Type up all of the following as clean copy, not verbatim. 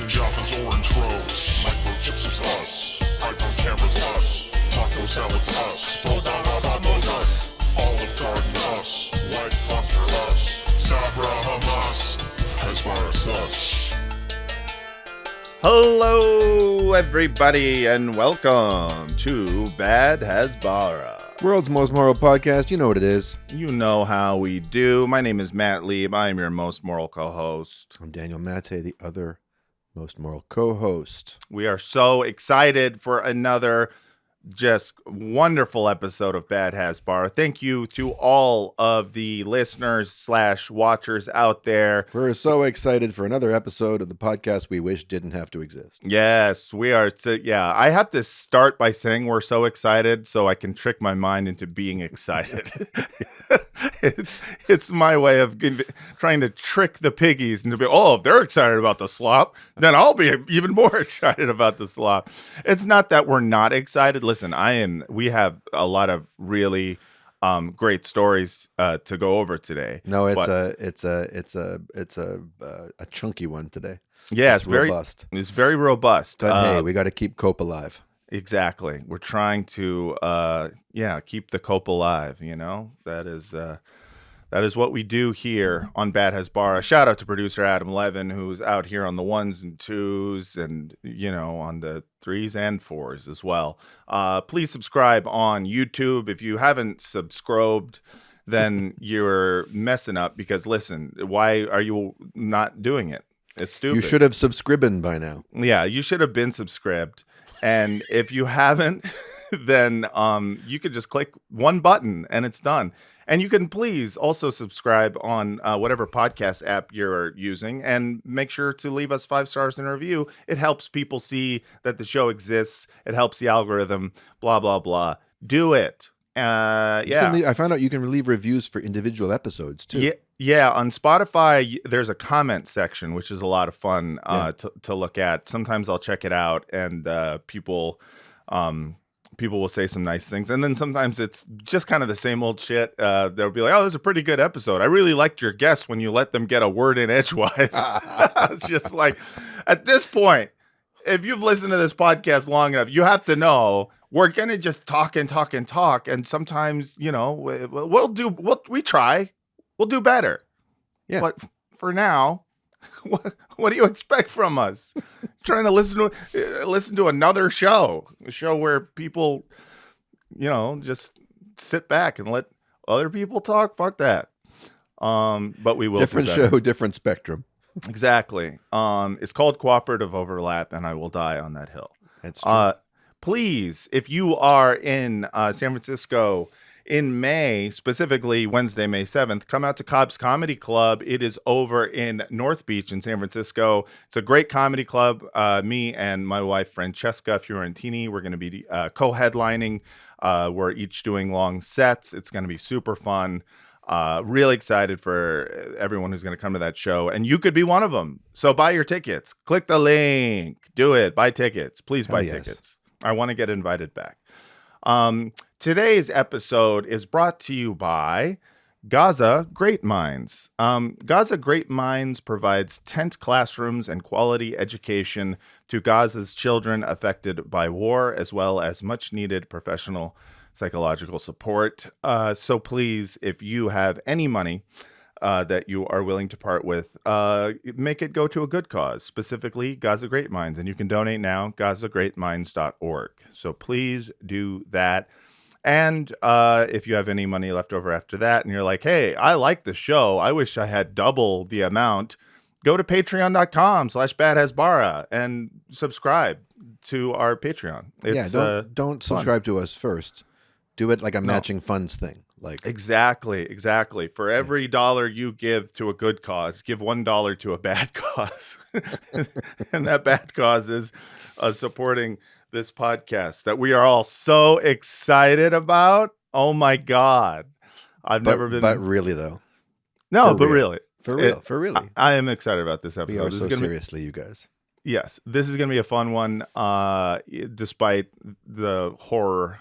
Captain Jaffa's orange grows. Microchips is us. iPhone cameras us. Taco salads us. Dodon's us. Olive Garden us. White phosphor us. Sabra Hamas. Hasbara sus. Hello, everybody, and welcome to Bad Hasbara. World's most moral podcast. You know what it is. You know how we do. My name is Matt Lieb. I am your most moral co-host. I'm Daniel Mate, the other most moral co-host. We are so excited for another just wonderful episode of Bad Hasbara. Thank you to all of the listeners / watchers out there. We're so excited for another episode of the podcast we wish didn't have to exist. Yes, we are. I have to start by saying we're so excited so I can trick my mind into being excited. It's my way of trying to trick the piggies into if they're excited about the slop, then I'll be even more excited about the slop. It's not that we're not excited. Listen, we have a lot of really great stories to go over today. No, it's a chunky one today. Yeah, it's very robust. It's very robust. But hey, we got to keep Cope alive. Exactly. We're trying to keep the cope alive, you know? That is what we do here on Bad Hasbara. Shout out to producer Adam Levin, who's out here on the 1s and 2s and, on the 3s and 4s as well. Please subscribe on YouTube. If you haven't subscribed, then you're messing up because, listen, why are you not doing it? It's stupid. You should have subscribed by now. Yeah, you should have been subscribed. And if you haven't, then you could just click one button and it's done. And you can please also subscribe on whatever podcast app you're using and make sure to leave us 5 stars in a review. It helps people see that the show exists. It helps the algorithm, blah, blah, blah. Do it. I found out you can leave reviews for individual episodes too. Yeah. On Spotify, there's a comment section, which is a lot of fun to look at. Sometimes I'll check it out and people will say some nice things. And then sometimes it's just kind of the same old shit. They'll be like, oh, this is a pretty good episode. I really liked your guess when you let them get a word in edgewise. It's just like, at this point, if you've listened to this podcast long enough, you have to know we're going to just talk and talk and talk. And sometimes, we try. We'll do better. Yeah. But for now, what do you expect from us? Trying to listen to another show, a show where people, just sit back and let other people talk. Fuck that. But we will. Different show, different spectrum. Exactly. It's called Cooperative Overlap, and I will die on that hill. That's true. Please, if you are in San Francisco in May, specifically Wednesday, May 7th, come out to Cobb's Comedy Club. It is over in North Beach in San Francisco. It's a great comedy club. Me and my wife, Francesca Fiorentini, we're going to be co-headlining. We're each doing long sets. It's going to be super fun. Really excited for everyone who's going to come to that show. And you could be one of them. So buy your tickets. Click the link. Do it. Buy tickets. Please buy tickets. I want to get invited back. Today's episode is brought to you by Gaza Great Minds. Gaza Great Minds provides tent classrooms and quality education to Gaza's children affected by war, as well as much needed professional psychological support. So please, if you have any money that you are willing to part with, make it go to a good cause, specifically Gaza Great Minds. And you can donate now, GazaGreatMinds.org. So please do that. And if you have any money left over after that and you're like, hey, I like the show, I wish I had double the amount, go to patreon.com/badhasbara and subscribe to our Patreon. Don't subscribe to us first. Do it like a matching funds thing. Like Exactly. For every dollar you give to a good cause, give $1 to a bad cause. And that bad cause is supporting this podcast that we are all so excited about. Oh my God. But really though. No, but really. For real. I am excited about this episode. We are so seriously, you guys. Yes, this is going to be a fun one, despite the horror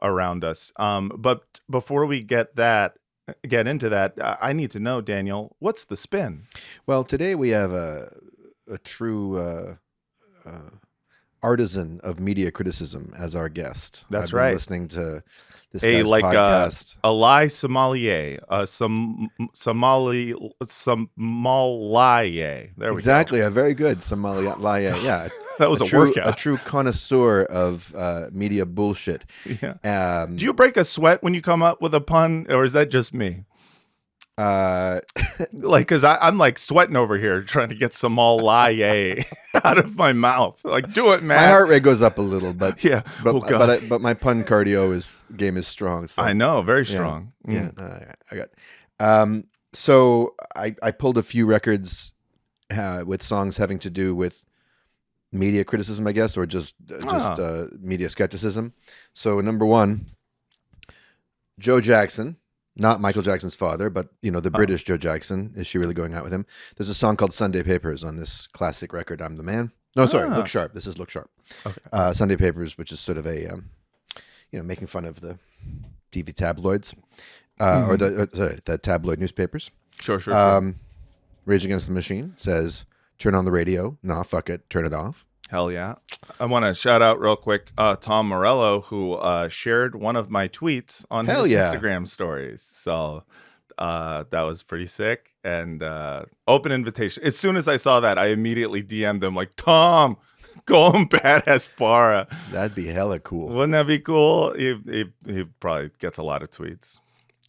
around us. But before we get into that, I need to know, Daniel, what's the spin? Well, today we have a true artisan of media criticism as our guest. That's I've been right. Listening to this A guy's like podcast. a lie sommelier, Somali. There we Exactly, a very good Somalia. Yeah, go. That was a true, workout. a true connoisseur of media bullshit. Yeah. Do you break a sweat when you come up with a pun, or is that just me? Like, because I'm like sweating over here trying to get Somalia out of my mouth. Like, do it, man. My heart rate goes up a little, but Yeah. but Oh, God. but my pun cardio game is strong. So. I know, very strong. Yeah, I got. So I pulled a few records with songs having to do with media criticism, I guess, or just media skepticism. So number one, Joe Jackson, not Michael Jackson's father, but the British Joe Jackson. Is she really going out with him? There's a song called Sunday Papers on this classic record, I'm the Man. No, sorry, Look Sharp. This is Look Sharp. Okay. Sunday Papers, which is sort of a making fun of the TV tabloids. Or the tabloid newspapers. Sure. Rage Against the Machine says, turn on the radio. Nah, fuck it. Turn it off. Hell yeah. I want to shout out real quick Tom Morello, who shared one of my tweets on his Instagram stories. So that was pretty sick. And open invitation. As soon as I saw that, I immediately DM'd him like, Tom, go on Badass Hasbara. That'd be hella cool. Wouldn't that be cool? He probably gets a lot of tweets.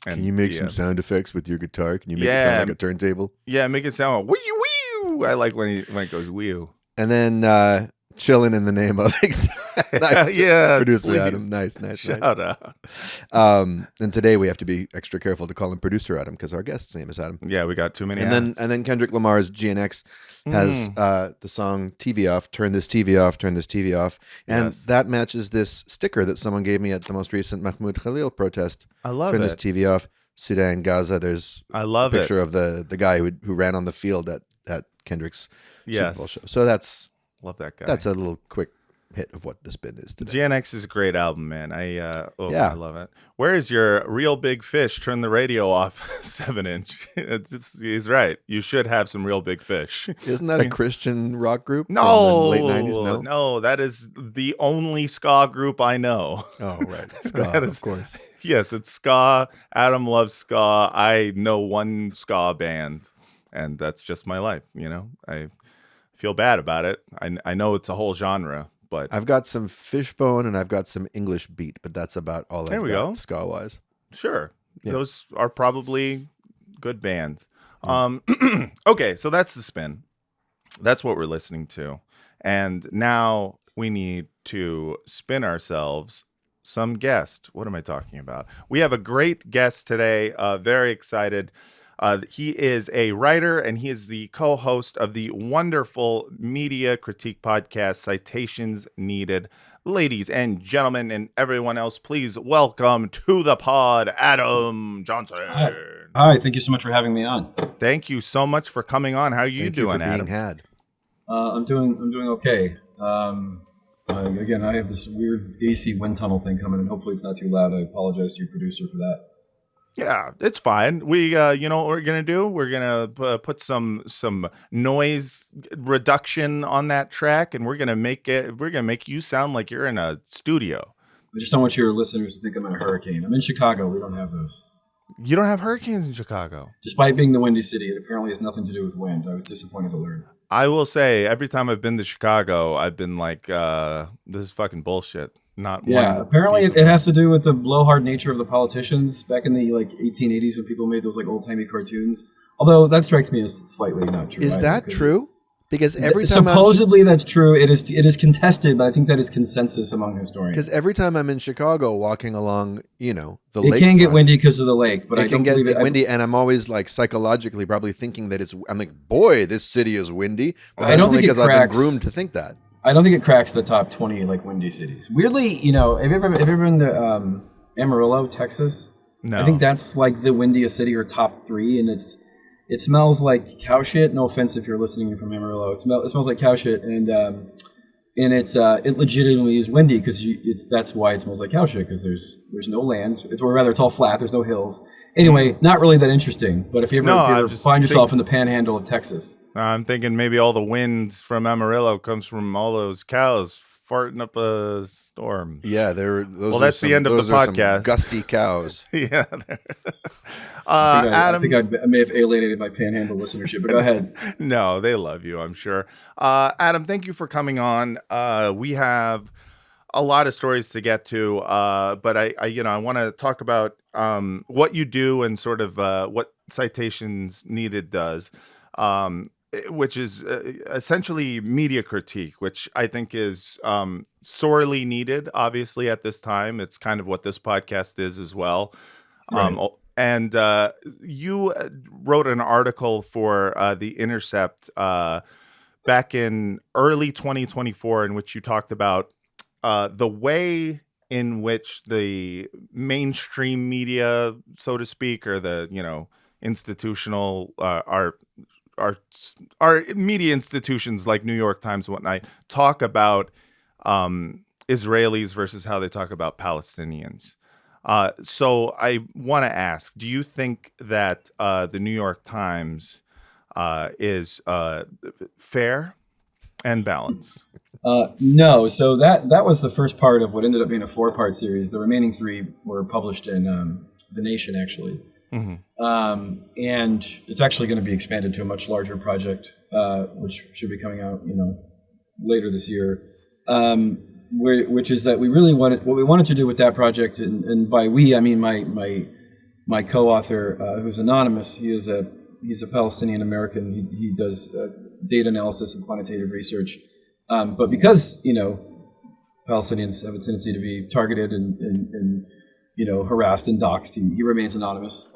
Can you make some sound effects with your guitar? Can you make it sound like a turntable? Yeah, make it sound like wee wee. I like when it goes wee. And then chilling in the name of nice. Yeah, producer please. Adam. Nice. Shout out. And today we have to be extra careful to call him producer Adam because our guest's name is Adam. Yeah, we got too many. And then Kendrick Lamar's GNX has the song TV Off, Turn This TV Off, Turn This TV Off. And that matches this sticker that someone gave me at the most recent Mahmoud Khalil protest. I love Turn it. This TV Off, Sudan, Gaza. There's a picture of the guy who ran on the field at Kendrick's Super Bowl show. So love that guy. That's a little quick hit of what the spin is today. GNX is a great album, man. I love it. Where is your Real Big Fish? Turn the radio off 7-inch. He's right. You should have some Real Big Fish. Isn't that a Christian rock group? No, from the late 90s? No, that is the only ska group I know. Oh, right. Ska, of course. Yes, it's ska. Adam loves ska. I know one ska band, and that's just my life. I feel bad about it. I know it's a whole genre. But I've got some Fishbone and I've got some English Beat, but that's about all I've got ska-wise. Sure. Yeah. Those are probably good bands. Okay, so that's the spin. That's what we're listening to. And now we need to spin ourselves some guest. What am I talking about? We have a great guest today. Very excited. He is a writer and he is the co-host of the wonderful media critique podcast, Citations Needed. Ladies and gentlemen and everyone else, please welcome to the pod, Adam Johnson. Hi, thank you so much for having me on. Thank you so much for coming on. How are you doing, Adam? I'm doing okay. Again, I have this weird AC wind tunnel thing coming, and hopefully it's not too loud. I apologize to your producer for that. Yeah, it's fine. We, you know what we're gonna do? We're gonna put some noise reduction on that track, and we're gonna make you sound like you're in a studio. I just don't want your listeners to think I'm in a hurricane. I'm in Chicago. We don't have those. You don't have hurricanes in Chicago, despite being the windy city. It apparently has nothing to do with wind. I was disappointed to learn. I will say, every time I've been to Chicago, I've been like, this is fucking bullshit. Apparently it has to do with the blowhard nature of the politicians back in the 1880s when people made those old-timey cartoons. Although that strikes me as slightly not true. Is that true? Because every time supposedly that's true. It is contested, but I think that is consensus among historians. Because every time I'm in Chicago walking along, the lake, it can get windy because of the lake, but it can get windy, and I'm always psychologically probably thinking that I'm like, boy, this city is windy. But that's only because I've been groomed to think that. I don't think it cracks the top 20 windy cities. Weirdly, have you ever been to Amarillo, Texas? No. I think that's the windiest city, or top 3, and it smells like cow shit. No offense if you're listening from Amarillo. It smells like cow shit, and it legitimately is windy because that's why it smells like cow shit, because there's no land. It's all flat. There's no hills. Anyway, not really that interesting. But if you ever find yourself in the panhandle of Texas. I'm thinking maybe all the wind from Amarillo comes from all those cows farting up a storm. Yeah, those. Well, that's the end of the podcast. Gusty cows. Yeah. I Adam, think I may have alienated my Panhandle listenership, but go ahead. no, they love you, I'm sure. Adam, thank you for coming on. We have a lot of stories to get to, but I want to talk about what you do and sort of what Citations Needed does, which is essentially media critique, which I think is sorely needed. Obviously, at this time, it's kind of what this podcast is as well. Right. And you wrote an article for The Intercept back in early 2024 in which you talked about the way in which the mainstream media, so to speak, or the institutional our media institutions like New York Times and whatnot talk about Israelis versus how they talk about Palestinians. So I want to ask, do you think that the New York Times is fair and balanced? No. So that was the first part of what ended up being a 4-part series. The remaining 3 were published in The Nation, actually. Mm-hmm. And it's actually going to be expanded to a much larger project, which should be coming out, later this year. Which is that we really wanted, what we wanted to do with that project, and by we I mean my co-author, who's anonymous. He's a Palestinian American. He does data analysis and quantitative research. But because Palestinians have a tendency to be targeted and harassed and doxxed, he remains anonymous.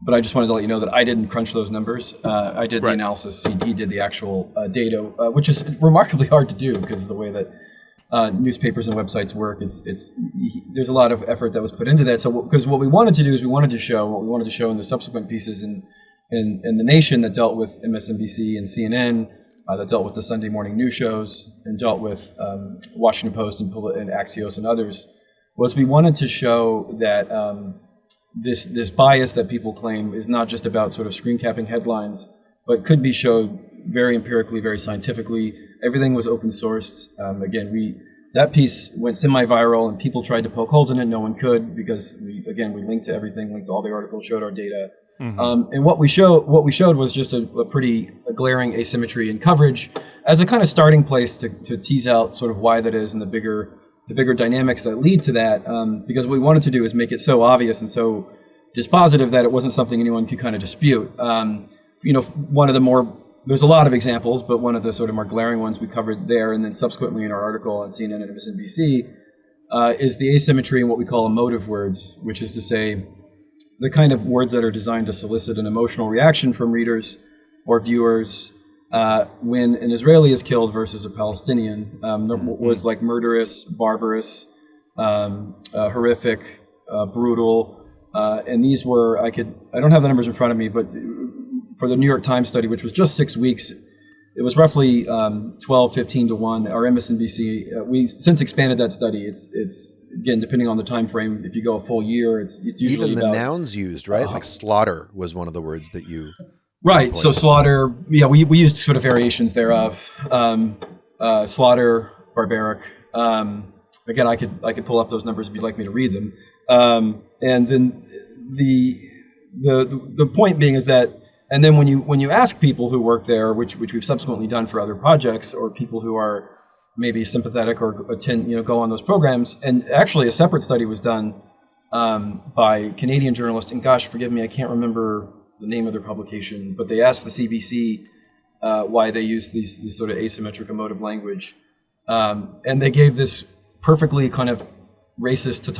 But I just wanted to let you know that I didn't crunch those numbers. I did the analysis. He did the actual data, which is remarkably hard to do because of the way that newspapers and websites work. There's a lot of effort that was put into that. So because what we wanted to do is we wanted to show what we wanted to show in the subsequent pieces in The Nation that dealt with MSNBC and CNN, that dealt with the Sunday morning news shows, and dealt with Washington Post and Axios and others, was we wanted to show that this bias that people claim is not just about sort of screen capping headlines, but could be showed very empirically, very scientifically. Everything was open sourced. Again, that piece went semi-viral, and people tried to poke holes in it. No one could, because we linked to everything, linked to all the articles, showed our data. Mm-hmm. And what we showed was just a pretty glaring asymmetry in coverage as a kind of starting place to tease out sort of why that is and the bigger dynamics that lead to that. Because what we wanted to do is make it so obvious and so dispositive that it wasn't something anyone could kind of dispute. One of the there's a lot of examples, but one of the sort of more glaring ones we covered there, and then subsequently in our article on CNN and MSNBC, is the asymmetry in what we call emotive words, which is to say the kind of words that are designed to solicit an emotional reaction from readers or viewers when an Israeli is killed versus a Palestinian. Words like murderous, barbarous, horrific, brutal, and these were, I don't have the numbers in front of me, but for the New York Times study, which was just 6 weeks, it was roughly 12, 15 to 1. Our MSNBC, we since expanded that study. It's again, depending on the time frame, if you go a full year, it's usually even the nouns used, right? Like slaughter was one of the words that you right. So slaughter, we used sort of variations thereof. Slaughter, barbaric. Again, I could pull up those numbers if you'd like me to read them. And then the point being is that, and then when you ask people who work there, which we've subsequently done for other projects, or people who are maybe sympathetic or attend, go on those programs. And actually a separate study was done by Canadian journalists, and gosh, forgive me, I can't remember the name of their publication, but they asked the CBC why they use these sort of asymmetric emotive language. And they gave this perfectly kind of racist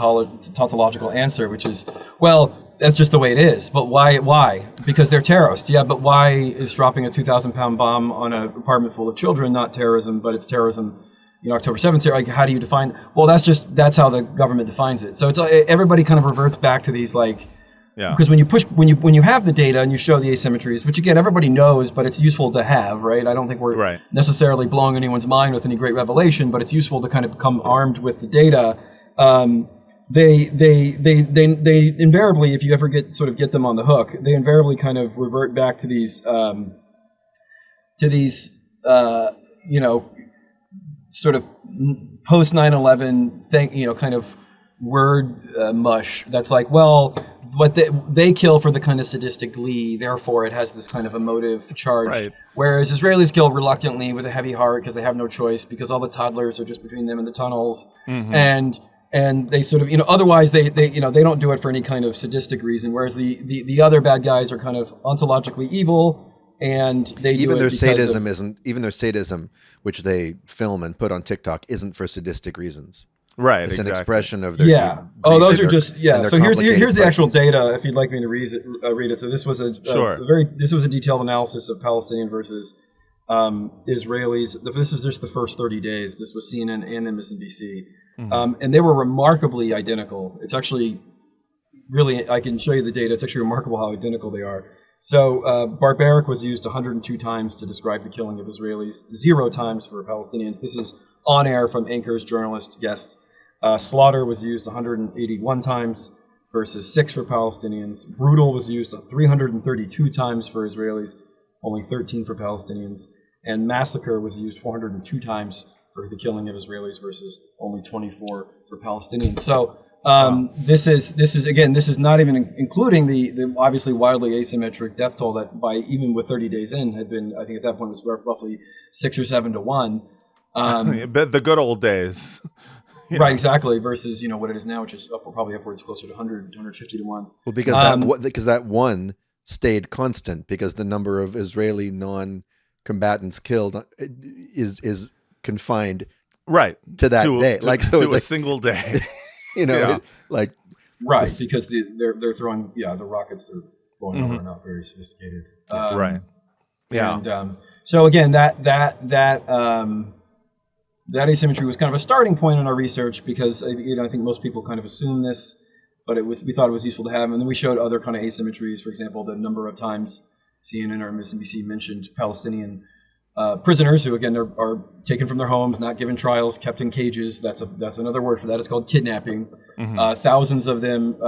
tautological answer, which is, well, that's just the way it is. But why? Because they're terrorists. Yeah, but why is dropping a 2,000-pound bomb on an apartment full of children not terrorism, but it's terrorism, October 7th? Like, how do you define? Well, that's how the government defines it. So it's everybody kind of reverts back to these because when you have the data and you show the asymmetries, which again everybody knows, but it's useful to have, right? I don't think we're necessarily blowing anyone's mind with any great revelation, but it's useful to kind of come armed with the data. they invariably, if you ever get them on the hook, they invariably kind of revert back to these sort of post 9/11 thing, kind of word mush that's like, well, but they kill for the kind of sadistic glee, therefore it has this kind of emotive charge. Right. Whereas Israelis kill reluctantly with a heavy heart because they have no choice, because all the toddlers are just between them and the tunnels, and they sort of, otherwise they don't do it for any kind of sadistic reason. Whereas the other bad guys are kind of ontologically evil, and they even do their it sadism isn't, even their sadism, which they film and put on TikTok, isn't for sadistic reasons. Right. It's exactly. an expression of their those deep- are just and their So here's the complicated actual psyches. data if you'd like me to read it. So this was a detailed analysis of Palestinian versus Israelis. This is just the first 30 days. This was CNN and MSNBC, and they were remarkably identical. It's actually really, I can show you the data. It's actually remarkable how identical they are. So barbaric was used 102 times to describe the killing of Israelis, 0 times for Palestinians. This is on air from anchors, journalists, guests. Slaughter was used 181 times versus 6 for Palestinians. Brutal was used 332 times for Israelis, only 13 for Palestinians. And massacre was used 402 times for the killing of Israelis versus only 24 for Palestinians. So this is not even including the obviously wildly asymmetric death toll that even with 30 days in had been, I think at that point was roughly 6 or 7 to 1. But the good old days. Right, exactly. Versus what it is now, which is probably upwards closer to 100, 150 to 1. Well, because that one stayed constant, because the number of Israeli non-combatants killed is confined to that day, to a single day. Right, because they're throwing the rockets they're throwing over are not very sophisticated. Right. Yeah. And so again, that asymmetry was kind of a starting point in our research, because I think most people kind of assume this, but we thought it was useful to have. And then we showed other kind of asymmetries. For example, the number of times CNN or MSNBC mentioned Palestinian prisoners who, again, are taken from their homes, not given trials, kept in cages. That's another word for that. It's called kidnapping. Thousands of them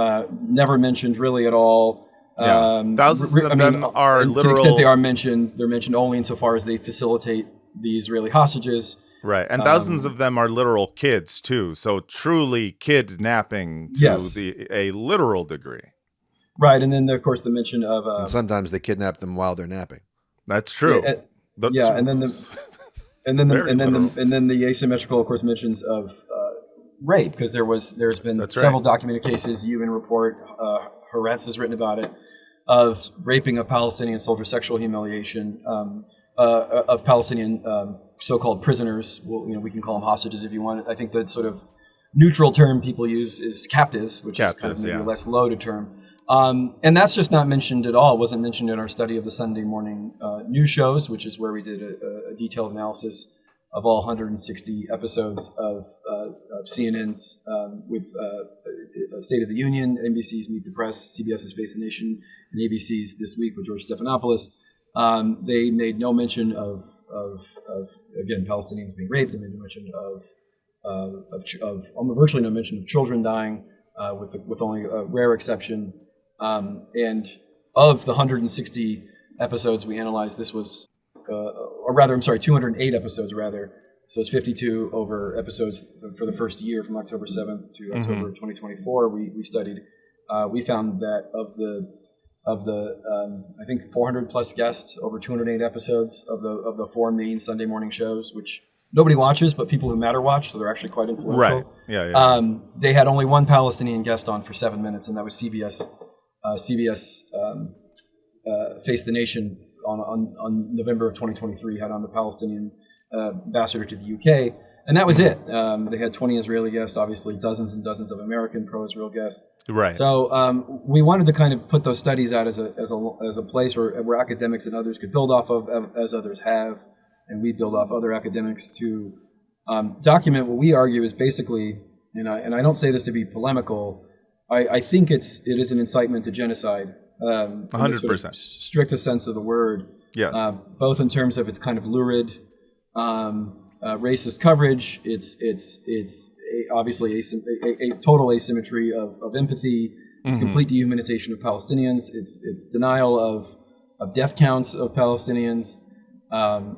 never mentioned really at all. Thousands of them are literal. To the extent they are mentioned, they're mentioned only insofar as they facilitate the Israeli hostages. Right, and thousands of them are literal kids too. So truly kidnapping to a literal degree. Right, and then of course the mention of and sometimes they kidnap them while they're napping. That's true. And then the asymmetrical, of course, mentions of rape, because there's been several documented cases. UN report, Haaretz has written about it, of raping of Palestinian soldiers, sexual humiliation of Palestinian so-called prisoners. Well, we can call them hostages if you want. I think the sort of neutral term people use is captives, which is kind of maybe a less loaded term. And that's just not mentioned at all. It wasn't mentioned in our study of the Sunday morning news shows, which is where we did a detailed analysis of all 160 episodes of CNN's with State of the Union, NBC's Meet the Press, CBS's Face the Nation, and ABC's This Week with George Stephanopoulos. They made no mention of again, Palestinians being raped. They made no mention of virtually no mention of children dying, with only a rare exception. And of the 160 episodes we analyzed, this was, 208 episodes rather. So it's 52 over episodes for the first year from October 7th to October 2024. We studied. We found that of the I think 400 plus guests over 208 episodes of the 4 main Sunday morning shows, which nobody watches, but people who matter watch, so they're actually quite influential. Right. Yeah. They had only one Palestinian guest on for 7 minutes, and that was CBS. CBS Face the Nation on November of 2023 had on the Palestinian ambassador to the UK, and that was it. They had 20 Israeli guests, obviously dozens and dozens of American pro-Israel guests. Right. So we wanted to kind of put those studies out as a place where academics and others could build off of, as others have, and we build off other academics to document what we argue is basically, and I don't say this to be polemical, I think it is an incitement to genocide. 100%. Strictest sense of the word. Yes. Both in terms of its kind of lurid, racist coverage, its obviously a total asymmetry of empathy. It's complete dehumanization of Palestinians. It's denial of death counts of Palestinians.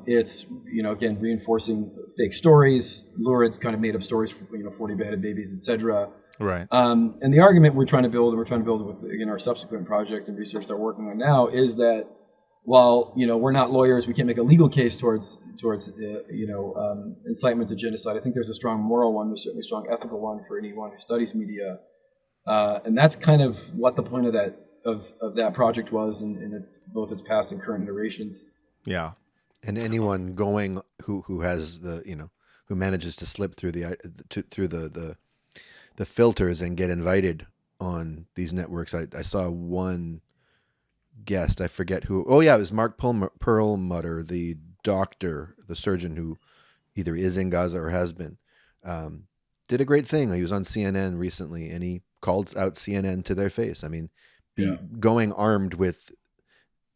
It's, again, reinforcing fake stories, lurid kind of made up stories, 40 beheaded babies, etc. Right. And the argument we're trying to build, and we're trying to build with, again, our subsequent project and research that we're working on now, is that while, we're not lawyers, we can't make a legal case towards incitement to genocide. I think there's a strong moral one, there's certainly a strong ethical one for anyone who studies media. And that's kind of what the point of that project was, and it's both its past and current iterations. Yeah. And anyone going who has who manages to slip through the filters and get invited on these networks. I saw one guest, I forget who. Oh yeah, it was Mark Perlmutter, the doctor, the surgeon who either is in Gaza or has been. Did a great thing. He was on CNN recently, and he called out CNN to their face. I mean, going armed with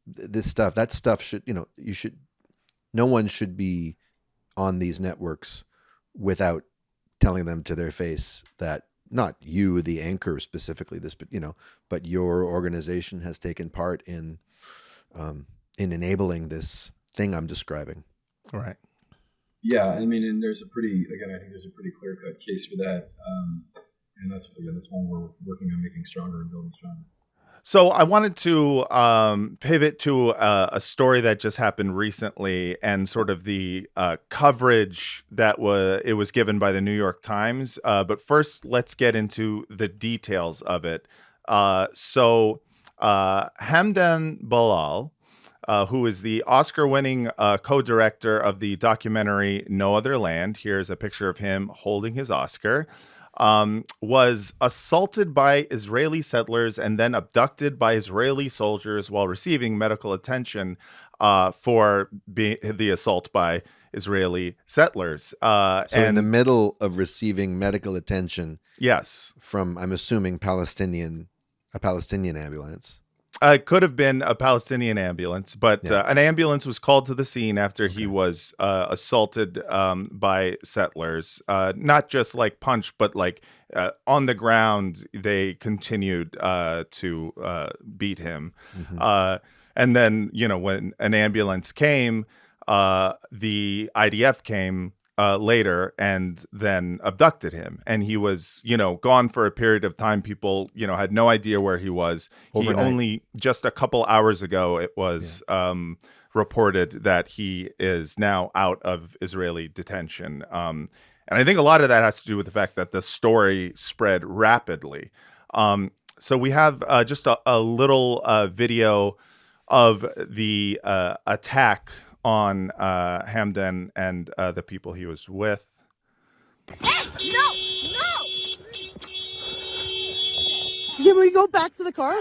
this stuff. That stuff should, no one should be on these networks without telling them to their face that not you, the anchor specifically, but your organization has taken part in enabling this thing I'm describing. Right. Yeah, I mean, and I think there's a pretty clear cut case for that, and that's one we're working on making stronger and building stronger. So I wanted to pivot to a story that just happened recently, and sort of the coverage that it was given by the New York Times. But first, let's get into the details of it. So Hamdan Ballal, who is the Oscar-winning co-director of the documentary No Other Land, here's a picture of him holding his Oscar, was assaulted by Israeli settlers and then abducted by Israeli soldiers while receiving medical attention for the assault by Israeli settlers. So in the middle of receiving medical attention, yes, from, I'm assuming, a Palestinian ambulance. It could have been a Palestinian ambulance, but an ambulance was called to the scene after he was assaulted by settlers. Not just like punched, but like on the ground, they continued to beat him. Mm-hmm. And then, when an ambulance came, the IDF came later and then abducted him, and he was gone for a period of time. People had no idea where he was. Overnight. He only just a couple hours ago it was reported that he is now out of Israeli detention, and I think a lot of that has to do with the fact that the story spread rapidly. So we have just a little video of the attack on Hamdan and the people he was with. Hey, no! Can we go back to the car?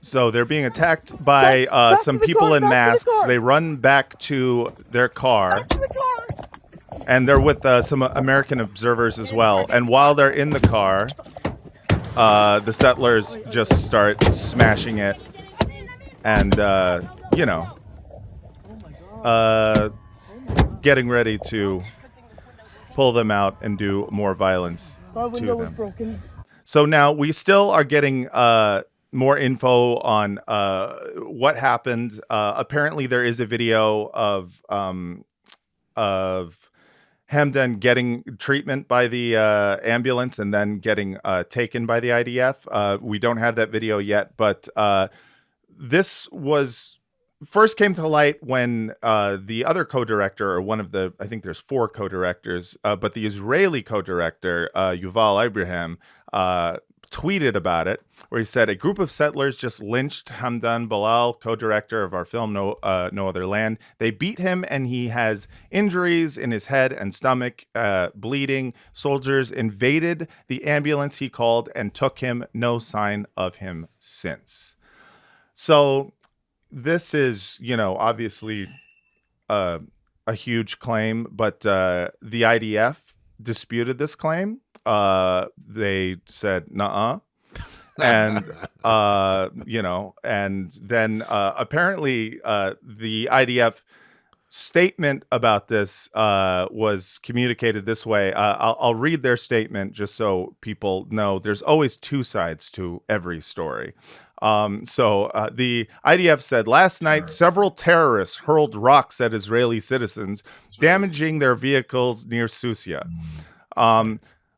So they're being attacked by some people in masks. They run back to their car. And they're with some American observers as well. And while they're in the car, the settlers just start smashing it. And getting ready to pull them out and do more violence to them. Broken. So now we still are getting more info on what happened. Apparently, there is a video of Hamdan getting treatment by the ambulance and then getting taken by the IDF. We don't have that video yet, but this first came to light when the other co-director, or one of the, I think there's 4 co-directors, but the Israeli co-director, Yuval Abraham, tweeted about it, where he said, a group of settlers just lynched Hamdan Ballal, co-director of our film No Other Land. They beat him and he has injuries in his head and stomach, bleeding. Soldiers invaded the ambulance he called and took him. No sign of him since. So this is, obviously a huge claim, but the IDF disputed this claim. They said, nuh-uh. And, and then apparently the IDF statement about this was communicated this way. I'll read their statement just so people know there's always two sides to every story. The IDF said, last night, several terrorists hurled rocks at Israeli citizens, damaging their vehicles near Susia.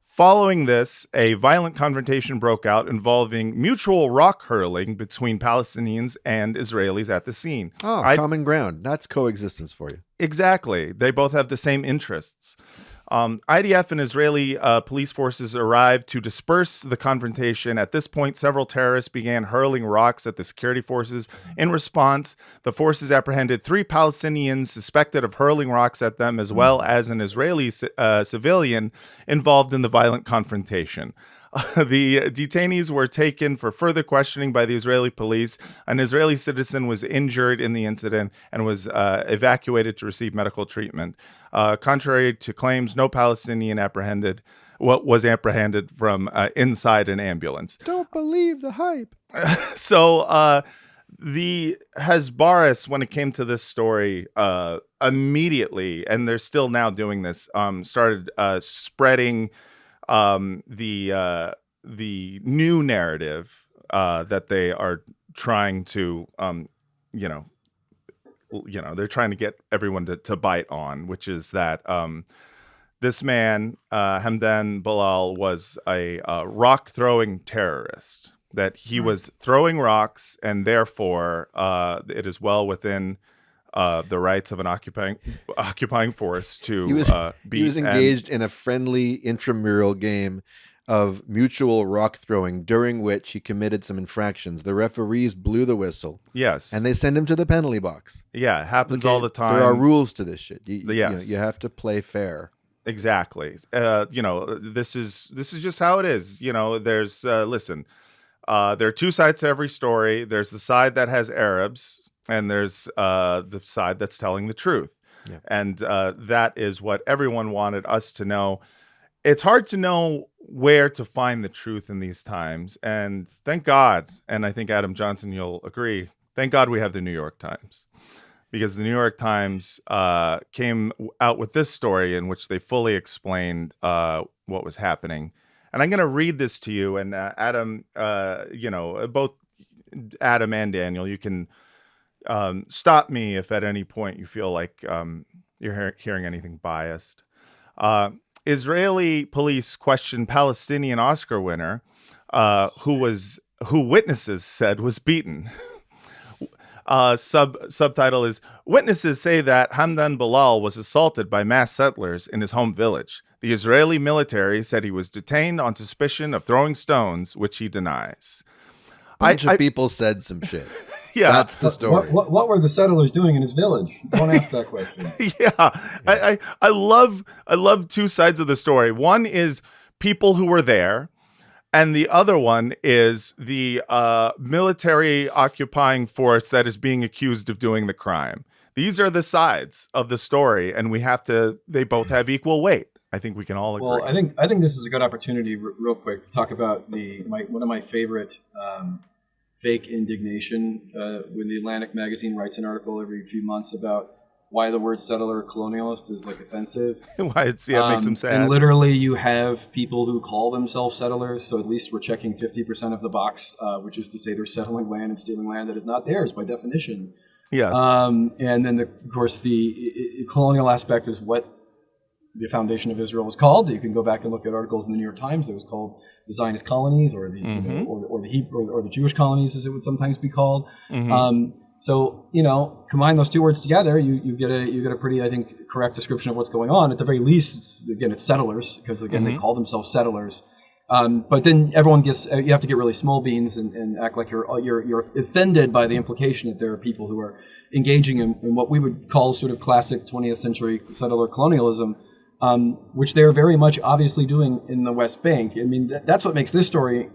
Following this, a violent confrontation broke out involving mutual rock hurling between Palestinians and Israelis at the scene. Oh, common ground. That's coexistence for you. Exactly. They both have the same interests. IDF and Israeli police forces arrived to disperse the confrontation. At this point, several terrorists began hurling rocks at the security forces. In response, the forces apprehended 3 Palestinians suspected of hurling rocks at them, as well as an Israeli civilian involved in the violent confrontation. The detainees were taken for further questioning by the Israeli police. An Israeli citizen was injured in the incident and was evacuated to receive medical treatment. Contrary to claims, no Palestinian was apprehended from inside an ambulance. Don't believe the hype. So the Hasbara, when it came to this story, immediately, and they're still now doing this, started spreading the new narrative that they are trying to they're trying to get everyone to bite on, which is that this man Hamdan Ballal was a rock throwing terrorist, that he was throwing rocks, and therefore it is well within the rights of an occupying force to be. He was engaged in a friendly intramural game of mutual rock throwing, during which he committed some infractions. The referees blew the whistle. Yes, and they send him to the penalty box. Yeah, it happens all the time. There are rules to this shit. Yes. You have to play fair. Exactly. This is just how it is. There's listen. There are two sides to every story. There's the side that has Arabs, and there's the side that's telling the truth. Yeah. And that is what everyone wanted us to know. It's hard to know where to find the truth in these times. And thank God, and I think Adam Johnson, you'll agree, thank God we have the New York Times. Because the New York Times came out with this story in which they fully explained what was happening. And I'm going to read this to you. And Adam, both Adam and Daniel, you can stop me if at any point you feel like you're hearing anything biased. Israeli police questioned Palestinian Oscar winner who witnesses said was beaten. Subtitle is, witnesses say that Hamdan Ballal was assaulted by mass settlers in his home village. The Israeli military said he was detained on suspicion of throwing stones, which he denies. Bunch of people said some shit. Yeah, that's the story. What were the settlers doing in his village? Don't ask that question. Yeah. I love two sides of the story. One is people who were there, and the other one is the military occupying force that is being accused of doing the crime. These are the sides of the story, and they both have equal weight. I think we can all agree. Well, I think this is a good opportunity, real quick, to talk about one of my favorite fake indignation. When the Atlantic magazine writes an article every few months about why the word settler colonialist is offensive. Why it makes them sad. And literally, you have people who call themselves settlers. So at least we're checking 50% of the box, which is to say they're settling land and stealing land that is not theirs by definition. Yes. And then, of course, the colonial aspect is what the foundation of Israel was called. You can go back and look at articles in the New York Times that was called the Zionist colonies, or the or the Hebrew or the Jewish colonies, as it would sometimes be called. So combine those two words together, you get a pretty, I think, correct description of what's going on. At the very least, it's settlers, because again they call themselves settlers. But then everyone you have to get really small beans and act like you're offended by the implication that there are people who are engaging in what we would call sort of classic 20th century settler colonialism. Which they're very much obviously doing in the West Bank. I mean, that's what makes this story,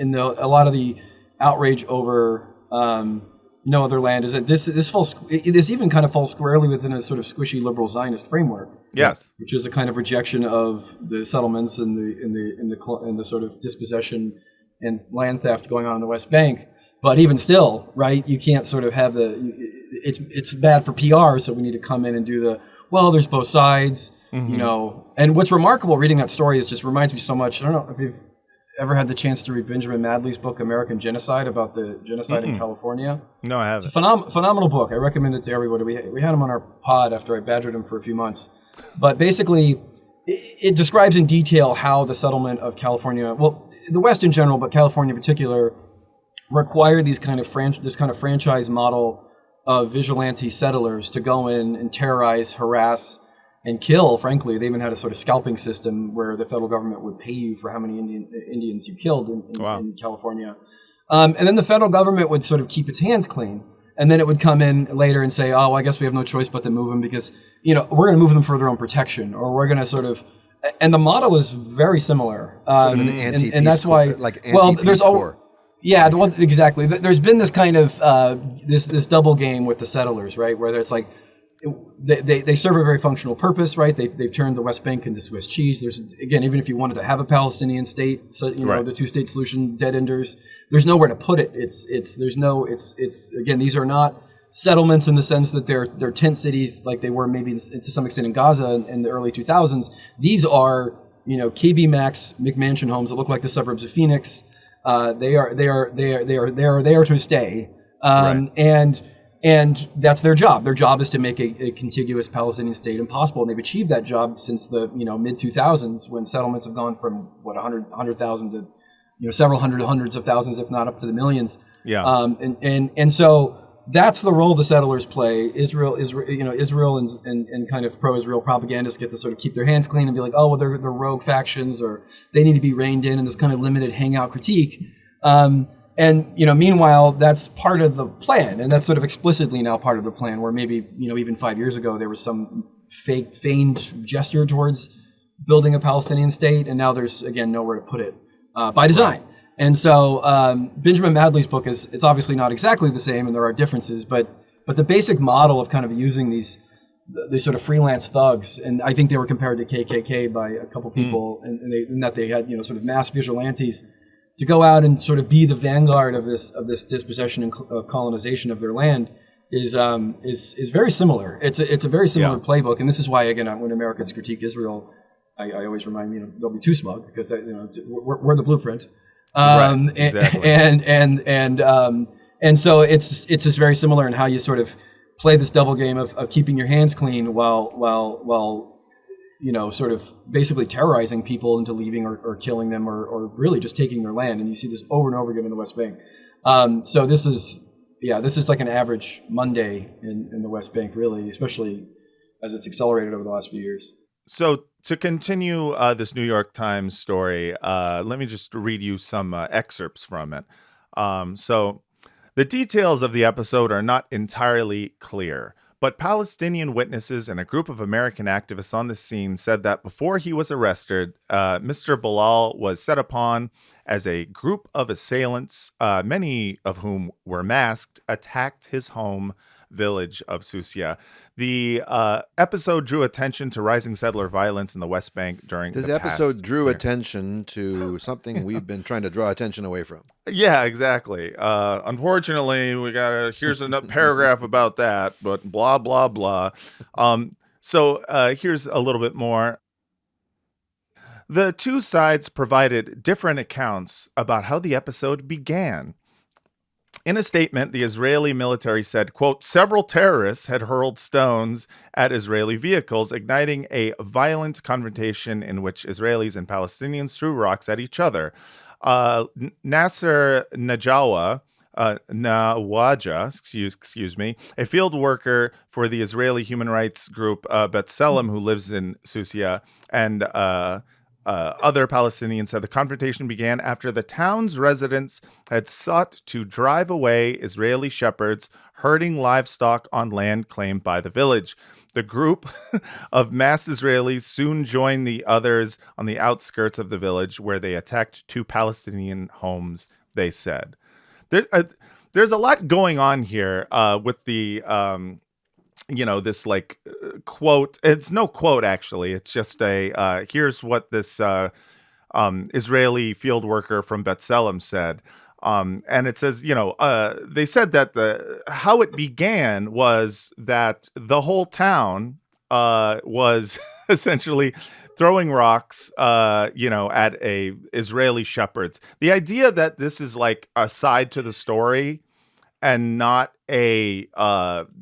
a lot of the outrage over no other land, is that this even kind of falls squarely within a sort of squishy liberal Zionist framework. Yes, which is a kind of rejection of the settlements and the sort of dispossession and land theft going on in the West Bank. But even still, right, you can't sort of have it's bad for PR, so we need to come in and do there's both sides, And what's remarkable reading that story is just reminds me so much. I don't know if you've ever had the chance to read Benjamin Madley's book American Genocide, about the genocide in California. No, I haven't. It's a phenomenal book. I recommend it to everybody. We had him on our pod after I badgered him for a few months, but basically, it describes in detail how the settlement of California, well, the West in general, but California in particular, required this kind of franchise model of vigilante settlers to go in and terrorize, harass, and kill. Frankly, they even had a sort of scalping system where the federal government would pay you for how many Indians you killed in California. And then the federal government would sort of keep its hands clean. And then it would come in later and say, oh, I guess we have no choice but to move them because, we're going to move them for their own protection, or we're going to sort of, and the model is very similar. Sort of an anti-peace and that's why, anti-peace corps. Yeah, exactly. There's been this kind of this double game with the settlers, right? Where it's like they serve a very functional purpose, right? They've turned the West Bank into Swiss cheese. There's, again, even if you wanted to have a Palestinian state, so the two-state solution, dead enders. There's nowhere to put it. It's again, these are not settlements in the sense that they're tent cities like they were maybe to some extent in Gaza in the early 2000s. These are KB Max McMansion homes that look like the suburbs of Phoenix. They are there to stay, and that's their job. Their job is to make a contiguous Palestinian state impossible, and they've achieved that job since the mid 2000s, when settlements have gone from 100,000 to several hundreds of thousands, if not up to the millions. Yeah. And so that's the role the settlers play. Israel and kind of pro-Israel propagandists get to sort of keep their hands clean and be like, oh, well, they're rogue factions, or they need to be reined in this kind of limited hangout critique. Meanwhile, that's part of the plan, and that's sort of explicitly now part of the plan, where maybe, even 5 years ago, there was some feigned gesture towards building a Palestinian state, and now there's, again, nowhere to put it by design. Right. And so Benjamin Madley's book it's obviously not exactly the same, and there are differences, but the basic model of kind of using these sort of freelance thugs, and I think they were compared to KKK by a couple people, and that they had sort of mass vigilantes to go out and sort of be the vanguard of this dispossession and colonization of their land is very similar. It's a very similar playbook, and this is why, again, when Americans critique Israel, I always remind don't be too smug, because we're the blueprint. Right, exactly. And so it's just very similar in how you sort of play this double game of keeping your hands clean while sort of basically terrorizing people into leaving or killing them or really just taking their land. And you see this over and over again in the West Bank. So this is like an average Monday in the West Bank, really, especially as it's accelerated over the last few years. So to continue this New York Times story, let me just read you some excerpts from it. So the details of the episode are not entirely clear, but Palestinian witnesses and a group of American activists on the scene said that before he was arrested, Mr. Ballal was set upon as a group of assailants, many of whom were masked, attacked his home village of Susia. The episode drew attention to rising settler violence in the West Bank during this the episode past drew year. Attention to something we've been trying to draw attention away from. Yeah, exactly. Unfortunately, here's a paragraph about that, but blah, blah, blah. So here's a little bit more. The two sides provided different accounts about how the episode began. In a statement, the Israeli military said, quote, several terrorists had hurled stones at Israeli vehicles, igniting a violent confrontation in which Israelis and Palestinians threw rocks at each other. Nasser Nawaja, excuse me, a field worker for the Israeli human rights group B'Tselem, who lives in Susia, and other Palestinians said the confrontation began after the town's residents had sought to drive away Israeli shepherds herding livestock on land claimed by the village. The group of masked Israelis soon joined the others on the outskirts of the village, where they attacked two Palestinian homes, they said. There's a lot going on here with the this quote. It's no quote, actually. It's just here's what this Israeli field worker from B'Tselem said. And it says, they said that how it began was that the whole town was essentially throwing rocks, at a Israeli shepherds. The idea that this is like a side to the story and not a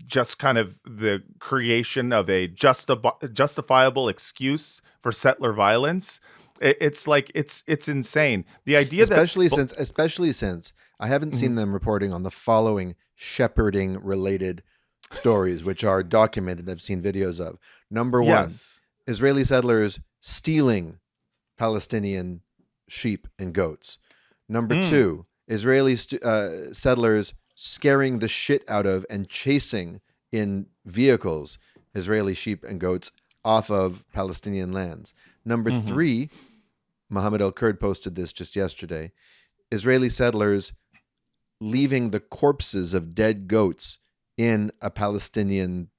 just kind of the creation of a justifiable excuse for settler violence. It's like it's insane. The idea especially since I haven't seen them reporting on the following shepherding related stories, which are documented. I've seen videos of. Number one, yes. Israeli settlers stealing Palestinian sheep and goats. Number two, Israeli settlers scaring the shit out of and chasing in vehicles Israeli sheep and goats off of Palestinian lands. Number three, Mohammed El-Kurd posted this just yesterday, Israeli settlers leaving the corpses of dead goats in a Palestinian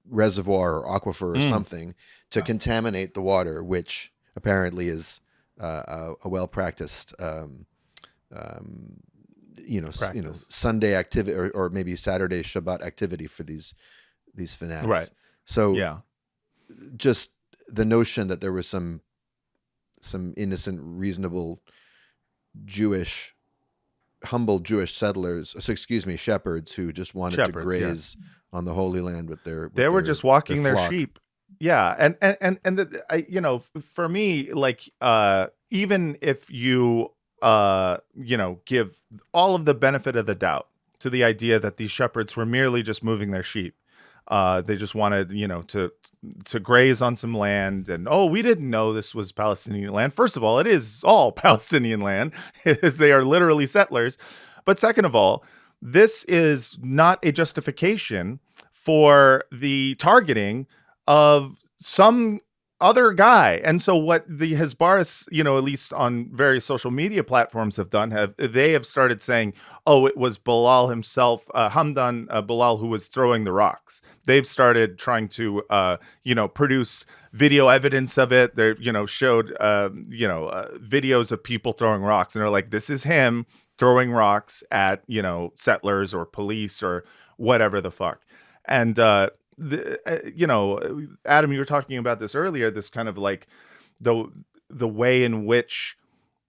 reservoir or aquifer or something to contaminate the water, which apparently is a well-practiced Sunday activity or maybe Saturday Shabbat activity for these fanatics. Right. So just the notion that there was some innocent, reasonable humble Jewish shepherds who just wanted to graze on the Holy Land with their. They were just walking their flock. sheep. Yeah, for me, like, even if you give all of the benefit of the doubt to the idea that these shepherds were merely just moving their sheep. They just wanted, to graze on some land, and we didn't know this was Palestinian land. First of all, it is all Palestinian land, as they are literally settlers. But second of all, this is not a justification for the targeting of some other guy. And so what the Hasbara, at least on various social media platforms have done, they have started saying, it was Ballal himself, Hamdan Ballal, who was throwing the rocks. They've started trying to, produce video evidence of it. They, showed, videos of people throwing rocks, and they're like, this is him throwing rocks at, settlers or police or whatever the fuck. And, Adam, you were talking about this earlier, this kind of like the way in which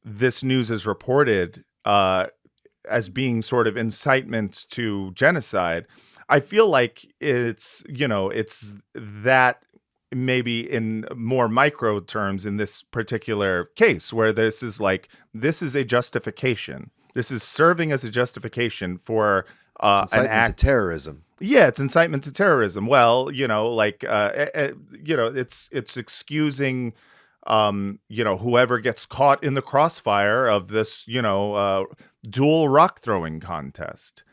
this news is reported as being sort of incitement to genocide. I feel like it's that maybe in more micro terms in this particular case, where this is a justification. This is serving as a justification for an act to terrorism. Yeah, it's incitement to terrorism. Well, it's excusing, whoever gets caught in the crossfire of this, dual rock throwing contest.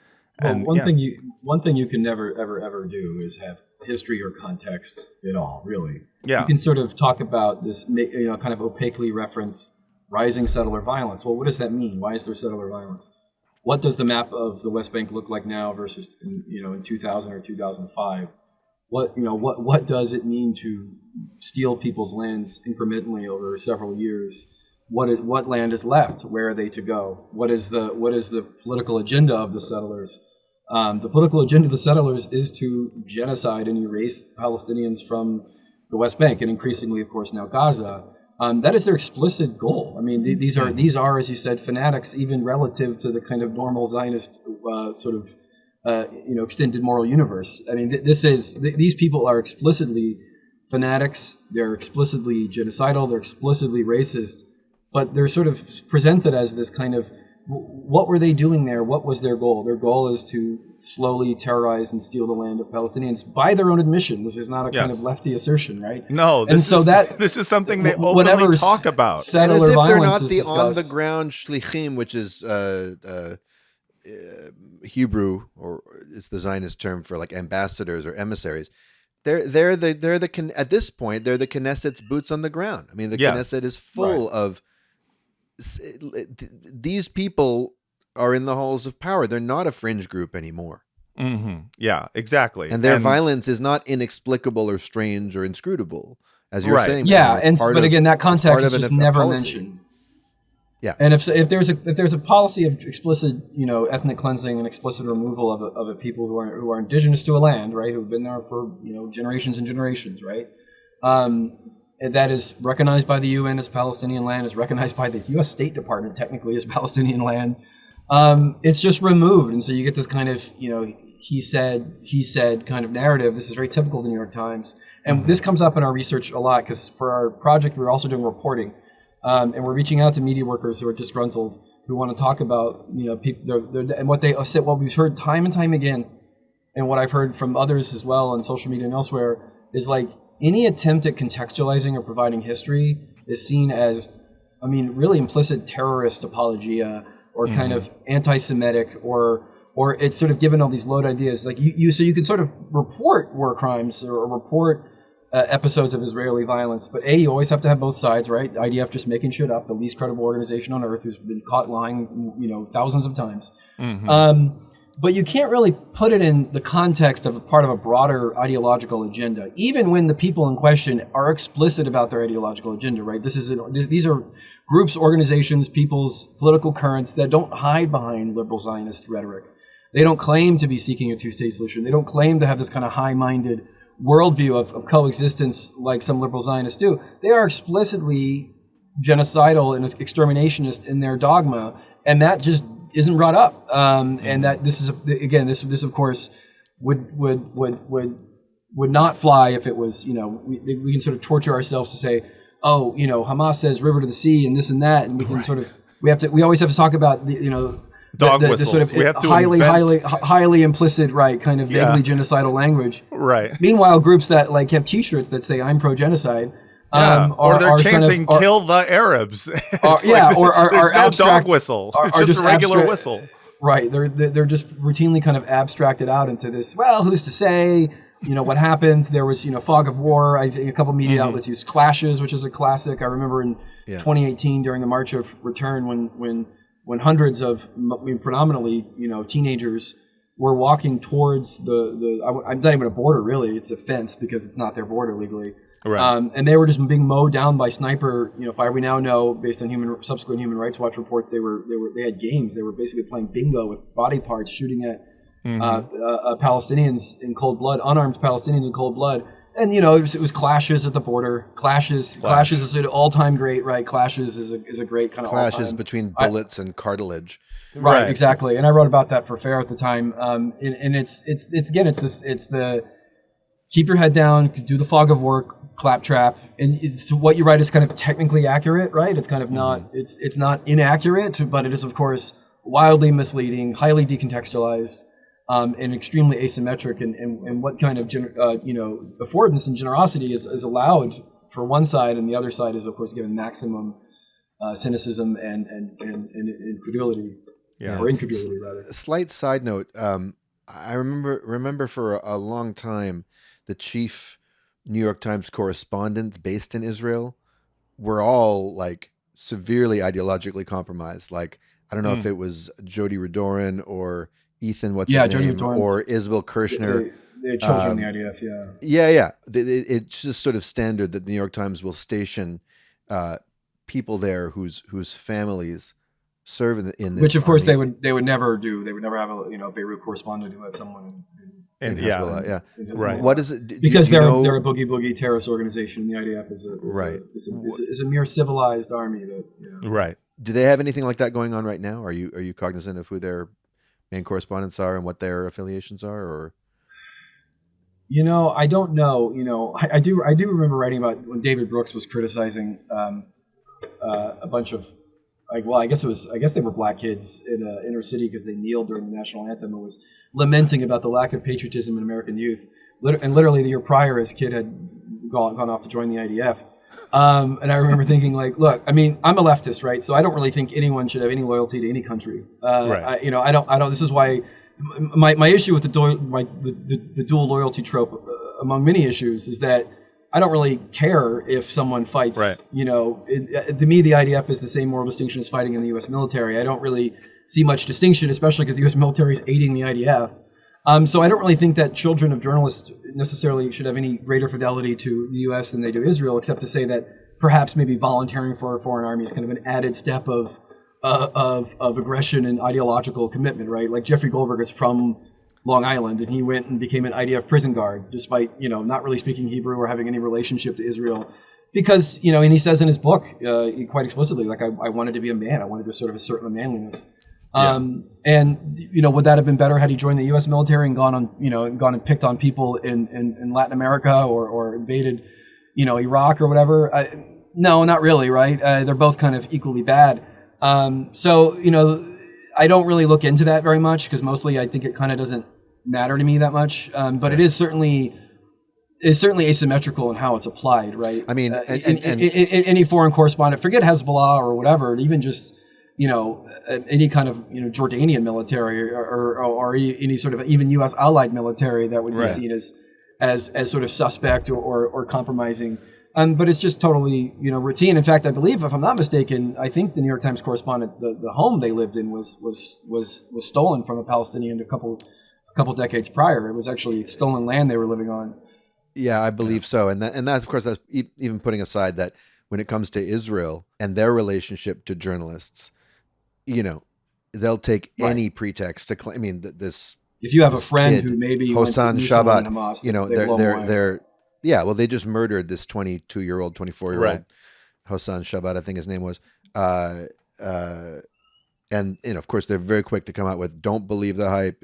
Well, And one thing you can never ever do is have history or context at all. Really, Yeah. You can sort of talk about this, kind of opaquely reference rising settler violence. Well, what does that mean? Why is there settler violence? What does the map of the West Bank look like now versus in 2000 or 2005? What does it mean to steal people's lands incrementally over several years? What land is left? Where are they to go? What is the political agenda of the settlers? The political agenda of the settlers is to genocide and erase Palestinians from the West Bank, and increasingly, of course, now Gaza. That is their explicit goal. I mean, these are, as you said, fanatics, even relative to the kind of normal Zionist extended moral universe. I mean, these people are explicitly fanatics. They're explicitly genocidal. They're explicitly racist. But they're sort of presented as this kind of, what were they doing there? What was their goal? Their goal is to slowly terrorize and steal the land of Palestinians by their own admission. This is not a kind of lefty assertion, right? No, this is something they openly talk about. And as if they're not the discussed. on-the-ground shlichim, which is Hebrew, or it's the Zionist term for like ambassadors or emissaries. They're at this point they're the Knesset's boots on the ground. I mean, the Knesset is full of these people are in the halls of power. They're not a fringe group anymore. Mm-hmm. Yeah, exactly. And their violence is not inexplicable or strange or inscrutable, as you're saying. Yeah, but again, that context is just never mentioned. Yeah. And if there's a policy of explicit, ethnic cleansing and explicit removal of a people who are indigenous to a land, right, who've been there for generations and generations, right, that is recognized by the UN as Palestinian land, is recognized by the U.S. State Department technically as Palestinian land. It's just removed, and so you get this kind of he said kind of narrative. This is very typical of the New York Times, and this comes up in our research a lot because for our project we're also doing reporting. And we're reaching out to media workers who are disgruntled, who want to talk about, people, and what they said. What we've heard time and time again, and what I've heard from others as well on social media and elsewhere, is like any attempt at contextualizing or providing history is seen as, really implicit terrorist apologia or kind of anti-Semitic or it's sort of given all these load ideas. Like so you can sort of report war crimes or report episodes of Israeli violence, but you always have to have both sides, right? IDF just making shit up, the least credible organization on earth who's been caught lying, thousands of times. But you can't really put it in the context of a part of a broader ideological agenda, even when the people in question are explicit about their ideological agenda, right? These are groups, organizations, people's political currents that don't hide behind liberal Zionist rhetoric. They don't claim to be seeking a two-state solution. They don't claim to have this kind of high-minded worldview of coexistence like some liberal Zionists do. They are explicitly genocidal and exterminationist in their dogma, and that just isn't brought up. And that this of course would not fly if it was, we can sort of torture ourselves to say, Hamas says river to the sea and this and that, and we can we always have to talk about the dog the whistles. sort of We have to highly implicit, right, kind of vaguely genocidal language. Right. Meanwhile, groups that like have T-shirts that say "I'm pro-genocide," or they're chanting kind of, "Kill the Arabs." Or there's no abstract dog whistle. Are It's just a regular whistle. Right. They're just routinely kind of abstracted out into this. Well, who's to say? What happened? There was fog of war. I think a couple media outlets used clashes, which is a classic. I remember in 2018 during the March of Return when hundreds of predominantly teenagers were walking towards I'm not even a border really, it's a fence because it's not their border legally, right. And they were just being mowed down by sniper fire. We now know, based on subsequent Human Rights Watch reports, they had games. They were basically playing bingo with body parts, shooting at Palestinians in cold blood, unarmed Palestinians in cold blood. And it was clashes at the border. Clashes is an all-time great, right? Clashes is a great kind of clashes all-time. Between bullets and cartilage. Right, exactly. And I wrote about that for Fair at the time. And it's the keep your head down, do the fog of war, claptrap, and what you write is kind of technically accurate, right? It's kind of not it's not inaccurate, but it is of course wildly misleading, highly decontextualized. And extremely asymmetric, and what kind of affordance and generosity is allowed for one side, and the other side is of course given maximum cynicism and incredulity, or incredulity rather. Slight side note: I remember for a long time the chief New York Times correspondents based in Israel were all like severely ideologically compromised. Like I don't know if it was Jody Redoran or Ethan, what's his name, or Isabel Kirshner. They had children in the IDF, Yeah. It's just sort of standard that the New York Times will station people there whose families serve in this. Which, of course, army. they would never do. They would never have a Beirut correspondent who had someone in Hezbollah. Right. What is it? Because they're a boogie terrorist organization. The IDF is a mere civilized army. Right. Do they have anything like that going on right now? Are you cognizant of who their main correspondents are and what their affiliations are, or I don't know. I do remember writing about when David Brooks was criticizing a bunch of I guess they were black kids in inner city because they kneeled during the national anthem and was lamenting about the lack of patriotism in American youth. And literally the year prior, his kid had gone off to join the IDF. And I remember thinking, look, I'm a leftist, right? So I don't really think anyone should have any loyalty to any country. Right. I don't. This is why my issue with the dual loyalty trope, among many issues, is that I don't really care if someone fights. Right. To me, the IDF is the same moral distinction as fighting in the U.S. military. I don't really see much distinction, especially because the U.S. military is aiding the IDF. So I don't really think that children of journalists necessarily should have any greater fidelity to the U.S. than they do Israel, except to say that perhaps maybe volunteering for a foreign army is kind of an added step of of aggression and ideological commitment, right? Like Jeffrey Goldberg is from Long Island, and he went and became an IDF prison guard, despite not really speaking Hebrew or having any relationship to Israel, because and he says in his book quite explicitly, like I wanted to be a man, I wanted to sort of assert my manliness. And would that have been better had he joined the U.S. military and gone and picked on people in Latin America or invaded Iraq or whatever? No, not really, right? They're both kind of equally bad. So I don't really look into that very much, because mostly I think it kind of doesn't matter to me that much. But it is certainly asymmetrical in how it's applied, right? I mean, any foreign correspondent, forget Hezbollah or whatever, even just any kind of Jordanian military or any sort of even U.S. allied military that would be seen as sort of suspect or compromising. But it's just totally routine. In fact, I believe, if I'm not mistaken, I think the New York Times correspondent, the home they lived in was stolen from a Palestinian a couple decades prior. It was actually stolen land they were living on. Yeah, I believe so. And that of course, that's even putting aside that when it comes to Israel and their relationship to journalists, they'll take any pretext to claim. I mean, this. If you have a friend who maybe Hosan Shabbat, Hamas, they're well, they just murdered this 22-year-old, 24-year-old Hosan Shabbat, I think his name was. And of course, they're very quick to come out with, "Don't believe the hype."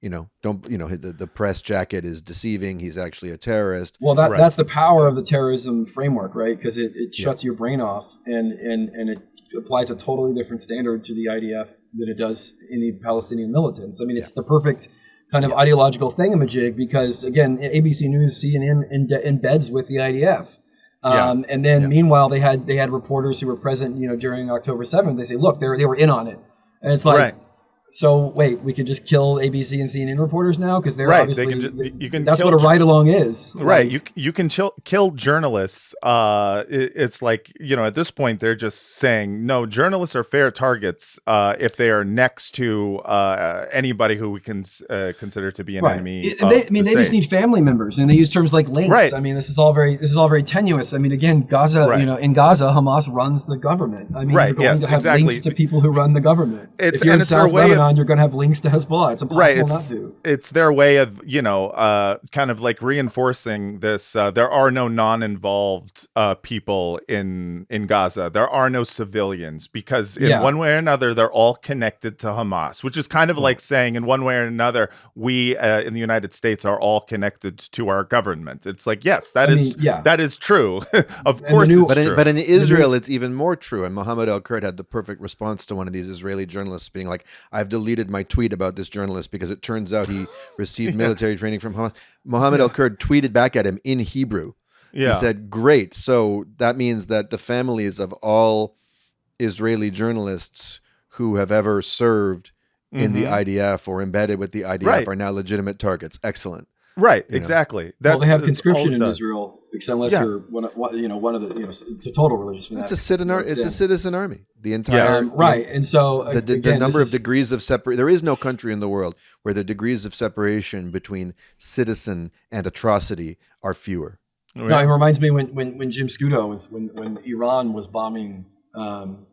The press jacket is deceiving. He's actually a terrorist. Well, that's the power of the terrorism framework, right? Because it shuts your brain off and it applies a totally different standard to the IDF than it does in the Palestinian militants. I mean, it's the perfect kind of ideological thingamajig, because again, ABC News, CNN embeds with the IDF. And then meanwhile, they had reporters who were present, during October 7th. They say, look, they were in on it. And it's like, so wait, we could just kill ABC and CNN reporters now, because they're obviously that's what a ride along is, right? You can kill journalists. It's like at this point they're just saying no, journalists are fair targets if they are next to anybody who we can consider to be an enemy. They just need family members, and they use terms like links. Right. I mean, this is all very tenuous. I mean, again, Gaza, in Gaza, Hamas runs the government. I mean, you're going to have links to people who run the government. If you're in South Lebanon, you're going to have links to Hezbollah. It's impossible not to. It's their way of, kind of like reinforcing this. There are no non-involved people in Gaza. There are no civilians, because in one way or another, they're all connected to Hamas, which is kind of like saying in one way or another, we in the United States are all connected to our government. It's like, yes, that is true. Of course it's true. But in Israel, it's even more true. And Mohammed El-Kurd had the perfect response to one of these Israeli journalists being like, "I've deleted my tweet about this journalist because it turns out he received military training from Hamas." Mohammed El-Kurd tweeted back at him in Hebrew. He said, "Great. So that means that the families of all Israeli journalists who have ever served in the IDF or embedded with the IDF are now legitimate targets. Excellent." Right, exactly. They have conscription in Israel, except unless you're one of the it's a total religious fanatic. It's a citizen army. The entire and so the number of degrees of separation. There is no country in the world where the degrees of separation between citizen and atrocity are fewer. No, it reminds me when Jim Scudo when Iran was bombing Tel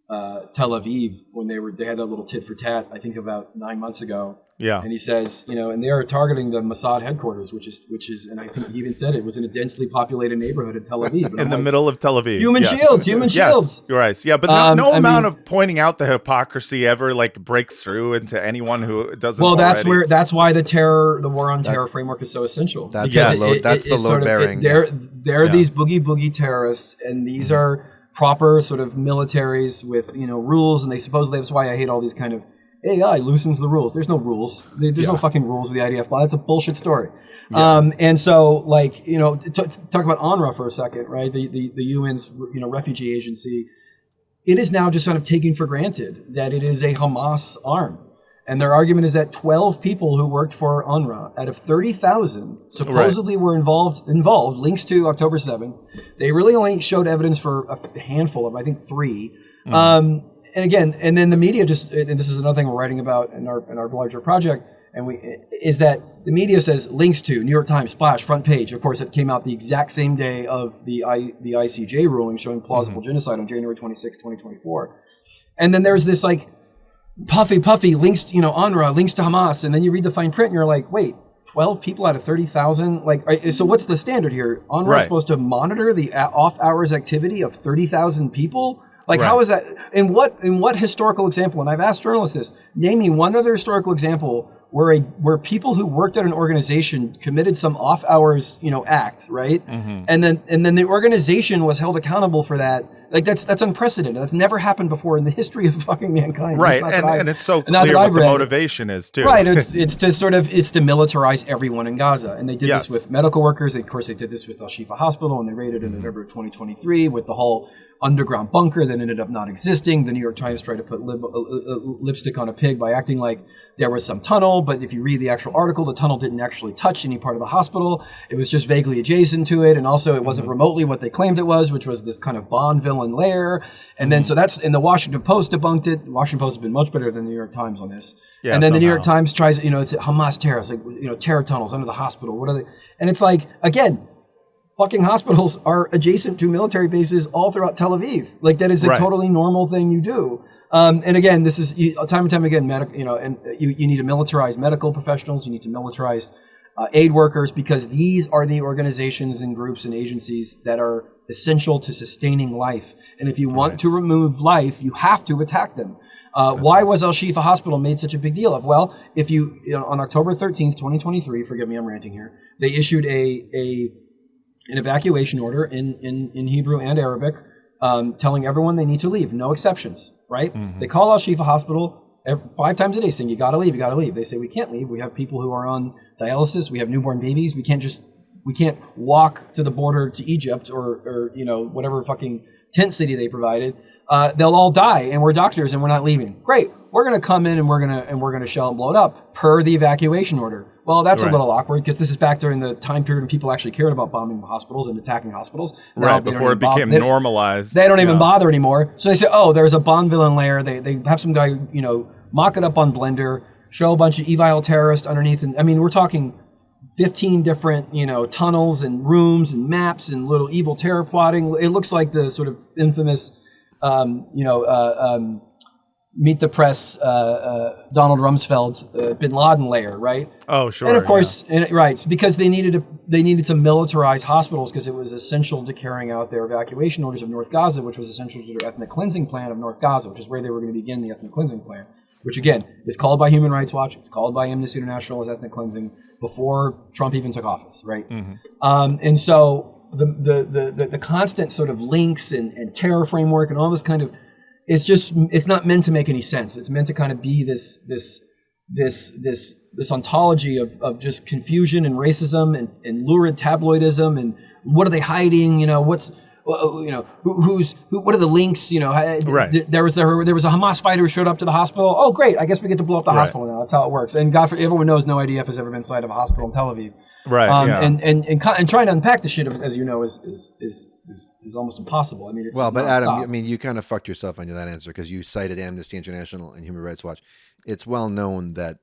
Aviv, when they had a little tit for tat, I think about 9 months ago. Yeah. And he says, and they are targeting the Mossad headquarters, which is, and I think he even said it was in a densely populated neighborhood in Tel Aviv. In the middle of Tel Aviv. Human shields. Right. Yeah, but no amount of pointing out the hypocrisy ever breaks through into anyone who doesn't. Well, that's why the war on terror framework is so essential. That's the load bearing. They're these boogie terrorists, and these are proper sort of militaries with rules, and that's why I hate all these kind of AI loosens the rules. There's no rules. There's no fucking rules with the IDF. That's a bullshit story. Yeah. And so, talk about UNRWA for a second, right? The UN's refugee agency. It is now just sort of taken for granted that it is a Hamas arm. And their argument is that 12 people who worked for UNRWA out of 30,000 supposedly were involved, links to October 7th. They really only showed evidence for a handful of, I think, 3. And then the media and this is another thing we're writing about in our larger project, is that the media says links to New York Times, splash, front page. Of course, it came out the exact same day of the ICJ ruling showing plausible genocide on January 26, 2024. And then there's this like puffy links, UNRWA, links to Hamas. And then you read the fine print and you're like, wait, 12 people out of 30,000? So what's the standard here? UNRWA is supposed to monitor the off hours activity of 30,000 people? How is that? In what historical example? And I've asked journalists this. Name me one other historical example where people who worked at an organization committed some off hours, act, right? And then the organization was held accountable for that. That's unprecedented. That's never happened before in the history of fucking mankind. Right, and it's so clear what the motivation is too. Right, it's to militarize everyone in Gaza, and they did this with medical workers. Of course, they did this with Al Shifa Hospital, and they raided in November of 2023 with the whole underground bunker that ended up not existing. The New York Times tried to put lipstick on a pig by acting like there was some tunnel, but if you read the actual article, the tunnel didn't actually touch any part of the hospital. It was just vaguely adjacent to it, and also it wasn't remotely what they claimed it was, which was this kind of Bond villain lair. And then so that's, and the Washington Post debunked it. The Washington Post has been much better than the New York Times on this. Yeah, and then the New York Times tries, it's Hamas terrorists, terror tunnels under the hospital. What are they? And it's like, again, fucking hospitals are adjacent to military bases all throughout Tel Aviv. That is a totally normal thing you do. And again, this is time and time again, you need to militarize medical professionals. You need to militarize aid workers, because these are the organizations and groups and agencies that are essential to sustaining life. And if you want to remove life, you have to attack them. Why was Al Shifa Hospital made such a big deal of? Well, if on October 13th, 2023, forgive me, I'm ranting here, they issued an evacuation order in Hebrew and Arabic, telling everyone they need to leave, no exceptions, right? They call Al Shifa Hospital 5 times a day saying, you gotta leave, you gotta leave. They say, we can't leave. We have people who are on dialysis. We have newborn babies. We can't walk to the border to Egypt or whatever fucking tent city they provided. They'll all die, and we're doctors and we're not leaving. Great. We're going to come in and we're going to shell and blow it up per the evacuation order. Well, that's a little awkward, because this is back during the time period when people actually cared about bombing hospitals and attacking hospitals. Now, before it became normalized. They don't even bother anymore. So they say, oh, there's a Bond villain lair. They have some guy, mock it up on Blender, show a bunch of evil terrorists underneath. And I mean, we're talking 15 different, tunnels and rooms and maps and little evil terror plotting. It looks like the sort of infamous, Meet the Press, Donald Rumsfeld, Bin Laden layer, right? Oh, sure. And of course, because they needed to militarize hospitals, because it was essential to carrying out their evacuation orders of North Gaza, which was essential to their ethnic cleansing plan of North Gaza, which is where they were going to begin the ethnic cleansing plan, which again is called by Human Rights Watch, it's called by Amnesty International as ethnic cleansing before Trump even took office, right? And so the constant sort of links and terror framework and all this kind of, it's not meant to make any sense. It's meant to kind of be this ontology of just confusion and racism and lurid tabloidism, and what are they hiding? What are the links? There was a Hamas fighter who showed up to the hospital. Oh, great! I guess we get to blow up the hospital now. That's how it works. And God, everyone knows no IDF has ever been inside of a hospital in Tel Aviv. Right. And trying to unpack the shit, as you know, is almost impossible. I mean, it's but Adam, you kind of fucked yourself on that answer, because you cited Amnesty International and Human Rights Watch. It's well known that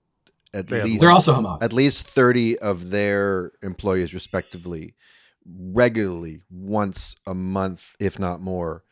they're also Hamas. At least 30 of their employees, respectively, regularly, once a month, if not more,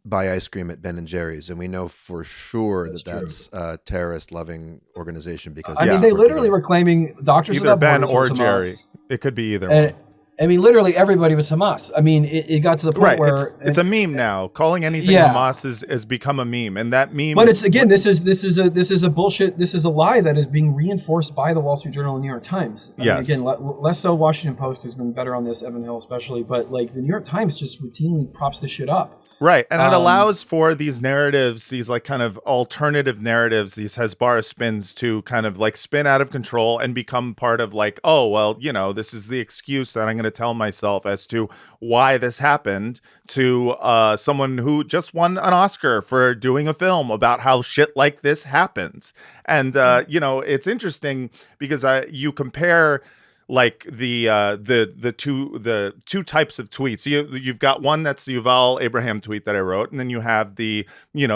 buy ice cream at Ben and Jerry's, and we know for sure that's a terrorist-loving organization, because they literally were claiming doctors either Ben or Jerry. It could be either one. I mean, literally everybody was Hamas. I mean, it got to the point where it's a meme now. Calling anything Hamas has become a meme, and that meme. But it's again, this is a bullshit. This is a lie that is being reinforced by the Wall Street Journal and New York Times. I mean, again, less so Washington Post, who's been better on this, Evan Hill especially. But the New York Times just routinely props this shit up. Right. And it allows for these narratives, these kind of alternative narratives, these Hasbara spins to kind of spin out of control and become part of this is the excuse that I'm going to tell myself as to why this happened to someone who just won an Oscar for doing a film about how shit like this happens. And, it's interesting because you compare like the two types of tweets. You've got one that's the Yuval Abraham tweet that I wrote, and then you have the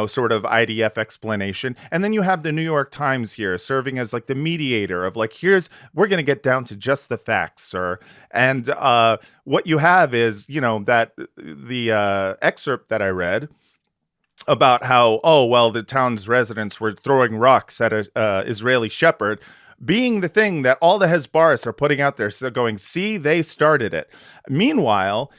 sort of IDF explanation, and then you have the New York Times here serving as like the mediator of like, we're going to get down to just the facts, sir. And what you have is that the excerpt that I read about how the town's residents were throwing rocks at a Israeli shepherd, being the thing that all the Hasbaras are putting out there, so going, see, they started it. Meanwhile,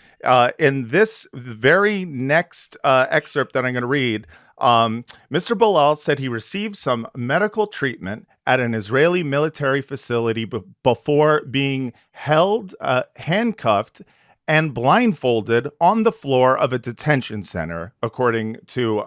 in this very next excerpt that I'm going to read, Mr. Ballal said he received some medical treatment at an Israeli military facility before being held, handcuffed, and blindfolded on the floor of a detention center, according to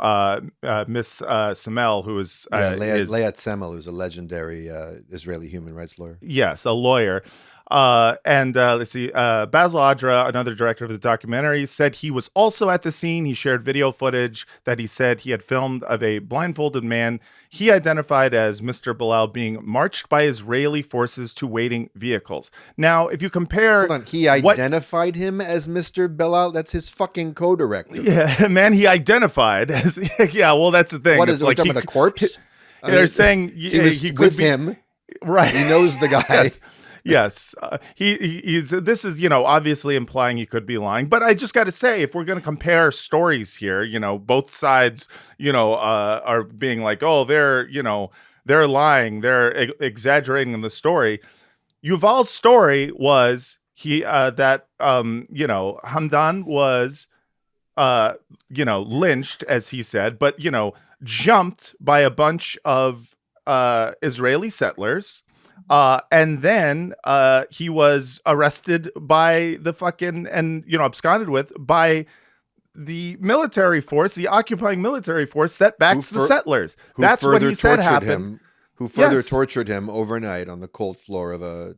Miss Semel, who is Leah Semel, who's a legendary Israeli human rights lawyer. Yes, a lawyer. And let's see, Basil Adra, another director of the documentary, said he was also at the scene. He shared video footage that he said he had filmed of a blindfolded man he identified as Mr. Ballal being marched by Israeli forces to waiting vehicles. Now, if you compare... Hold on, he identified him as Mr. Ballal? That's his fucking co-director. Yeah, man, he identified as... Yeah, well, that's the thing. What is it, like, a corpse? They're saying he could with him. Right. He knows the guy. Yes. Yes, he's. This is obviously implying he could be lying, but I just got to say, if we're going to compare stories here, both sides, are being like, oh, they're lying, they're exaggerating the story. Yuval's story was that Hamdan was lynched, as he said, but jumped by a bunch of Israeli settlers. And then he was arrested by the absconded with by the military force, the occupying military force that backs the settlers. That's what he said happened. Who further tortured him overnight on the cold floor of a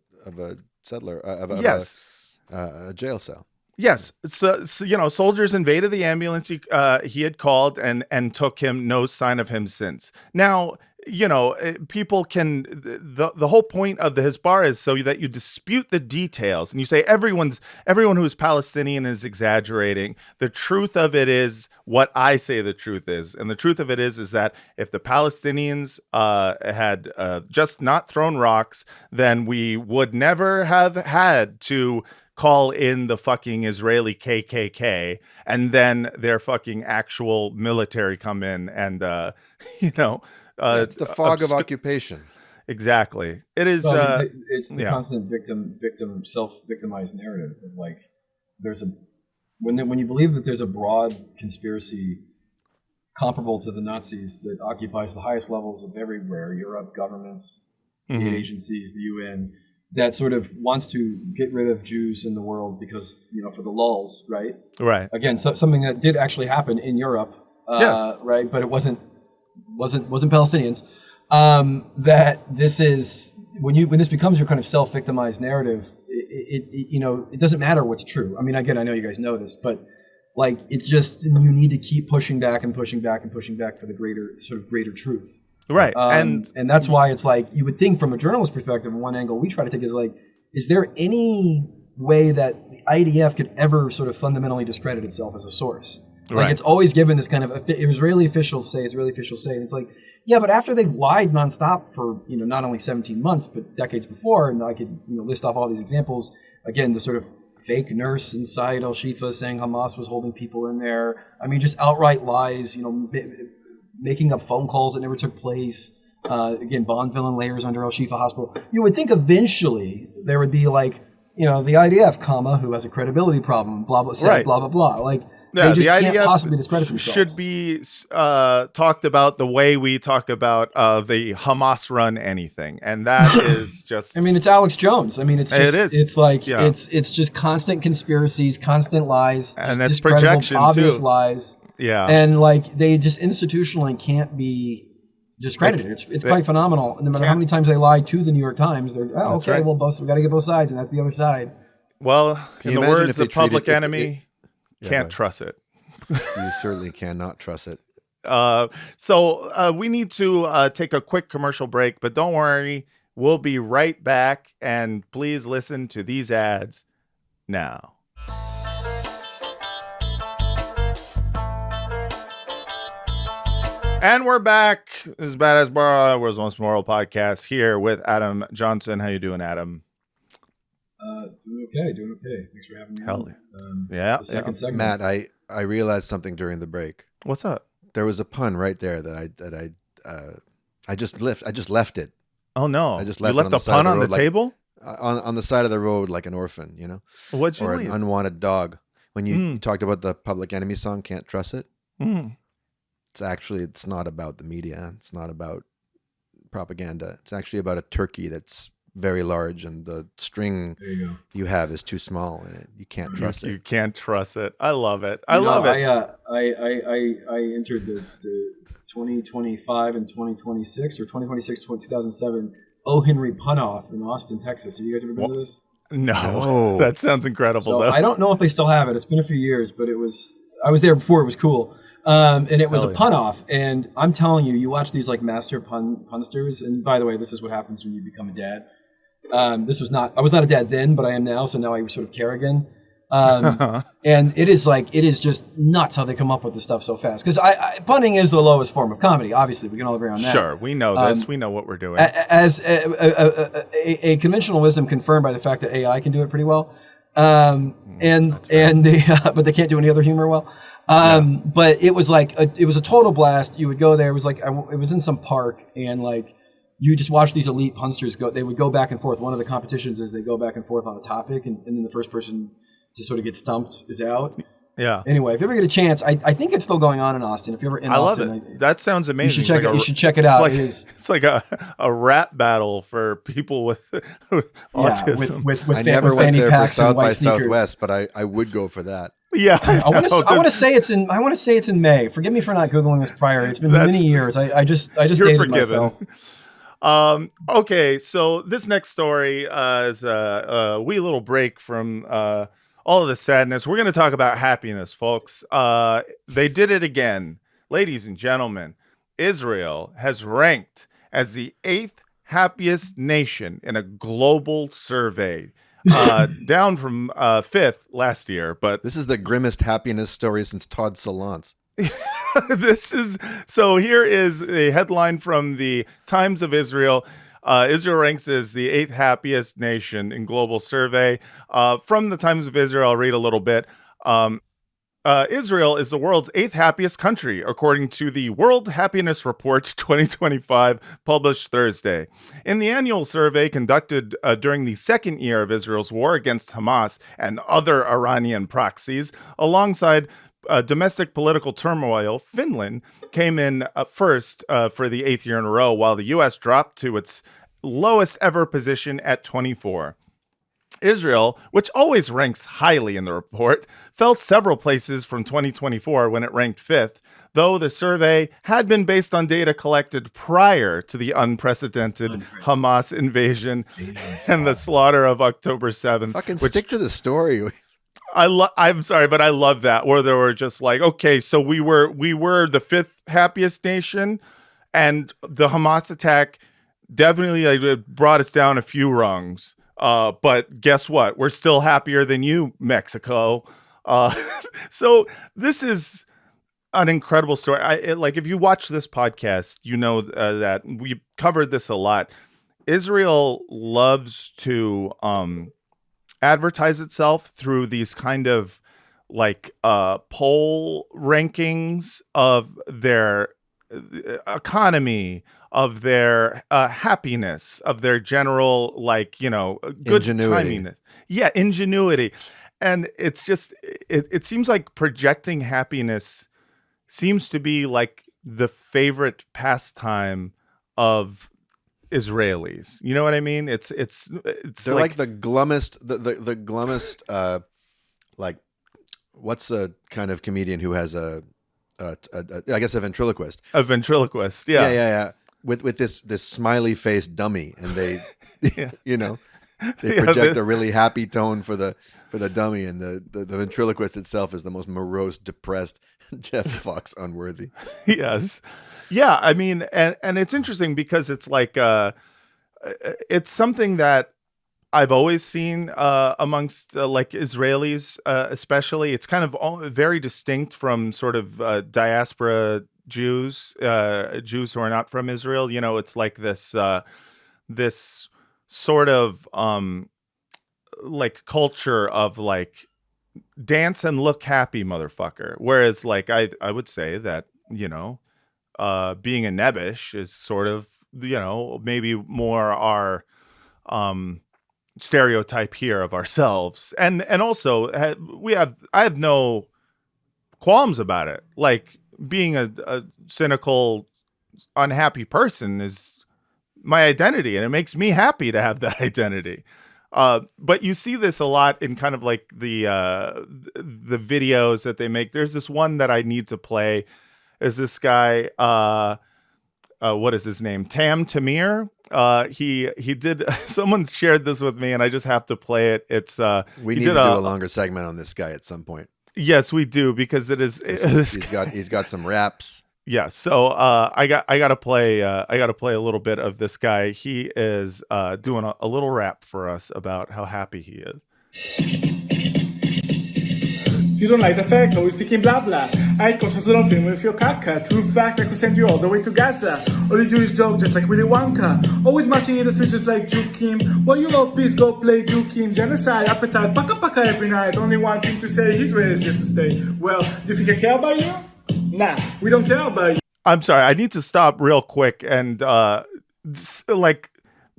settler a jail cell. Yes, so soldiers invaded the ambulance he had called and took him. No sign of him since. Now, people can, the whole point of the Hasbara is so that you dispute the details and you say everyone who is Palestinian is exaggerating. The truth of it is what I say the truth is. And the truth of it is that if the Palestinians had just not thrown rocks, then we would never have had to call in the fucking Israeli KKK and then their fucking actual military come in and, it's the fog of occupation. Exactly. It is. It's the constant self-victimized narrative of like, when you believe that there's a broad conspiracy comparable to the Nazis that occupies the highest levels of everywhere, Europe, governments, aid agencies, the UN, that sort of wants to get rid of Jews in the world because for the lulz, right? Right. Again, something that did actually happen in Europe, yes, right? But it wasn't Palestinians. That this is when this becomes your kind of self-victimized narrative, it doesn't matter what's true. I mean, again, I know you guys know this, but like it's just you need to keep pushing back and pushing back and pushing back for the greater truth. Right. And that's why it's like you would think from a journalist perspective, one angle we try to take is like, is there any way that the IDF could ever sort of fundamentally discredit itself as a source? Like it's always given this kind of Israeli officials say, and it's like, yeah, but after they've lied nonstop for not only 17 months but decades before, and I could list off all these examples. Again, the sort of fake nurse inside Al Shifa saying Hamas was holding people in there. I mean, just outright lies. Making up phone calls that never took place. Again, Bond villain layers under Al Shifa Hospital. You would think eventually there would be like the IDF, who has a credibility problem, blah blah, said, blah blah blah, like. Yeah, they just the can't IDF possibly discredit themselves. Should be talked about the way we talk about the Hamas run anything, and that is just. I mean, it's Alex Jones. I mean, it's just, it is. It's like it's just constant conspiracies, constant lies, and it's projection obvious too. Lies. Yeah, and like they just institutionally can't be discredited. It's quite phenomenal. No matter how many times they lie to the New York Times, they're okay. Right. Well, we got to get both sides, and that's the other side. Well, in the words of Public Enemy. Can't trust it. You certainly cannot trust it. So we need to take a quick commercial break, but don't worry. We'll be right back, and please listen to these ads now. And we're back. This is Hasbara, World's Most Moral Podcast, here with Adam Johnson. How you doing, Adam? Doing okay. Thanks for having me. Hell on. yeah. The second segment. Matt, I realized something during the break. What's up? There was a pun right there that I just left it. Oh no! I just left you it left on the a side pun of the on the road, like- table. On the side of the road like an orphan, you know, What'd you or leave? an unwanted dog. When you talked about the Public Enemy song, "Can't Trust It." It's not about the media. It's not about propaganda. It's actually about a turkey that's very large, and the string There you go. you have is too small, and you can't trust You it. can't trust it. I love it. I love it. I entered the 2025 and 2026 or 2026 2007 O. Henry Pun-Off in Austin, Texas. Have you guys ever been to this? No, that sounds incredible. So though. I don't know if they still have it. It's been a few years, but I was there before. It was cool. And it was Hell a yeah. pun-off. And I'm telling you, you watch these like master punsters. And by the way, this is what happens when you become a dad. I was not a dad then, but I am now. So now I sort of care again. And it is just nuts how they come up with this stuff so fast. Because punning is the lowest form of comedy. Obviously, we can all agree on that. Sure, we know this. We know what we're doing. As a conventional wisdom confirmed by the fact that AI can do it pretty well. But they can't do any other humor well. But it was it was a total blast. You would go there. It was it was in some park, and like you just watch these elite punsters go. They would go back and forth. One of the competitions is they go back and forth on a topic, and then the first person to sort of get stumped is out. Yeah. Anyway, if you ever get a chance, I think it's still going on in Austin. If you're ever in Austin, love it. That sounds amazing. You should check it. You should check it out. It's like a rap battle for people with autism. with I never went fanny there for packs and South by white sneakers. Southwest, but I would go for that. Yeah, I want to say it's in May. Forgive me for not googling this prior. It's been many years. I just You're dated forgiven. myself. Okay, so this next story is a wee little break from all of the sadness. We're going to talk about happiness, folks. They did it again. Ladies and gentlemen, Israel has ranked as the 8th happiest nation in a global survey, down from 5th last year. But This is the grimmest happiness story since Todd Solondz. Here is a headline from the Times of Israel. Israel ranks as the 8th happiest nation in global survey. From the Times of Israel, I'll read a little bit. Israel is the world's 8th happiest country, according to the World Happiness Report 2025, published Thursday. In the annual survey conducted during the second year of Israel's war against Hamas and other Iranian proxies, alongside domestic political turmoil, Finland came in first for the 8th year in a row, while the U.S. dropped to its lowest ever position at 24. Israel, which always ranks highly in the report, fell several places from 2024 when it ranked 5th, though the survey had been based on data collected prior to the unprecedented Hamas invasion and the slaughter of October 7th. Fucking stick to the story. I'm sorry, but I love that, where they were just like, okay, so we were the 5th happiest nation, and the Hamas attack definitely brought us down a few rungs. But guess what? We're still happier than you, Mexico. So this is an incredible story. If you watch this podcast, you know that we covered this a lot. Israel loves to advertise itself through these kind of poll rankings of their economy, of their happiness, of their general good timing. Yeah, ingenuity. And it's just it seems like projecting happiness seems to be like the favorite pastime of Israelis. You know what I mean? They're like the glummest the glummest what's a kind of comedian who has I guess a ventriloquist. A ventriloquist, yeah. Yeah. With this smiley face dummy, and they they project a really happy tone for the dummy, and the ventriloquist itself is the most morose, depressed Jeff Fox unworthy. Yes. Yeah, I mean, and it's interesting because it's like it's something that I've always seen amongst like Israelis, especially. It's kind of very distinct from sort of diaspora Jews, Jews who are not from Israel. You know, it's like this sort of like culture of like dance and look happy, motherfucker. Whereas like I would say that, you know, being a nebbish is sort of, you know, maybe more our stereotype here of ourselves. And also I have no qualms about it. Like being a cynical, unhappy person is my identity, and it makes me happy to have that identity. But you see this a lot in kind of like the videos that they make. There's this one that I need to play. Is this guy? What is his name? Tam Tamir. He did. Someone shared this with me, and I just have to play it. It's we need to do a longer segment on this guy at some point. Yes, we do, because it is. He's got some raps. Yeah, so I gotta play a little bit of this guy. He is doing a little rap for us about how happy he is. You don't like the facts, always speaking blah blah. I conscious little film with your caca. True fact, I could send you all the way to Gaza. All you do is joke just like Willy Wonka. Always marching in the streets just like Jukim. Well, you know, please go play Jukim. Genocide, appetite, paka paka every night. Only one thing to say, Israel is here to stay. Well, do you think I care about you? Nah, we don't care about you. I'm sorry, I need to stop real quick and like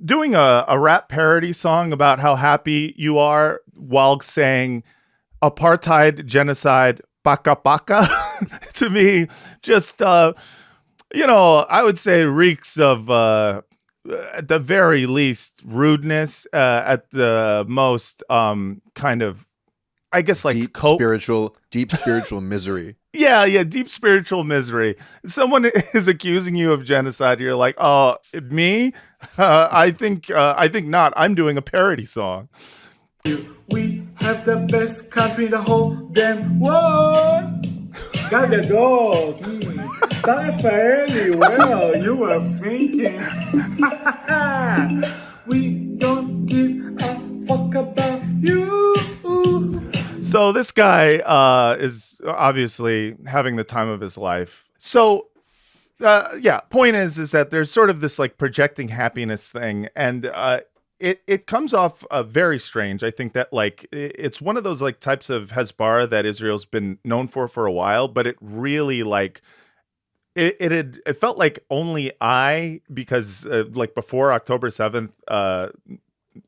doing a rap parody song about how happy you are while saying apartheid, genocide, baka baka, to me, just, you know, I would say reeks of, at the very least, rudeness, at the most, kind of, I guess, like deep spiritual misery. Yeah, deep spiritual misery. Someone is accusing you of genocide. You're like, oh, me? I think not. I'm doing a parody song. We have the best country in the whole damn world. Gadol. Rafaeli, well, you were thinking. We don't give a fuck about you. So this guy is obviously having the time of his life. So yeah, point is that there's sort of this like projecting happiness thing, and it comes off very strange. I think that like it's one of those like types of Hasbara that Israel's been known for a while, but it really like it felt like only because like before October 7th,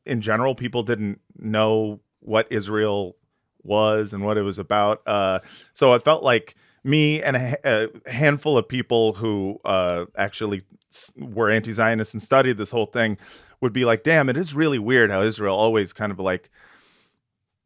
in general, people didn't know what Israel was and what it was about. So it felt like me and a handful of people who actually were anti-Zionists and studied this whole thing would be like, damn, it is really weird how Israel always kind of like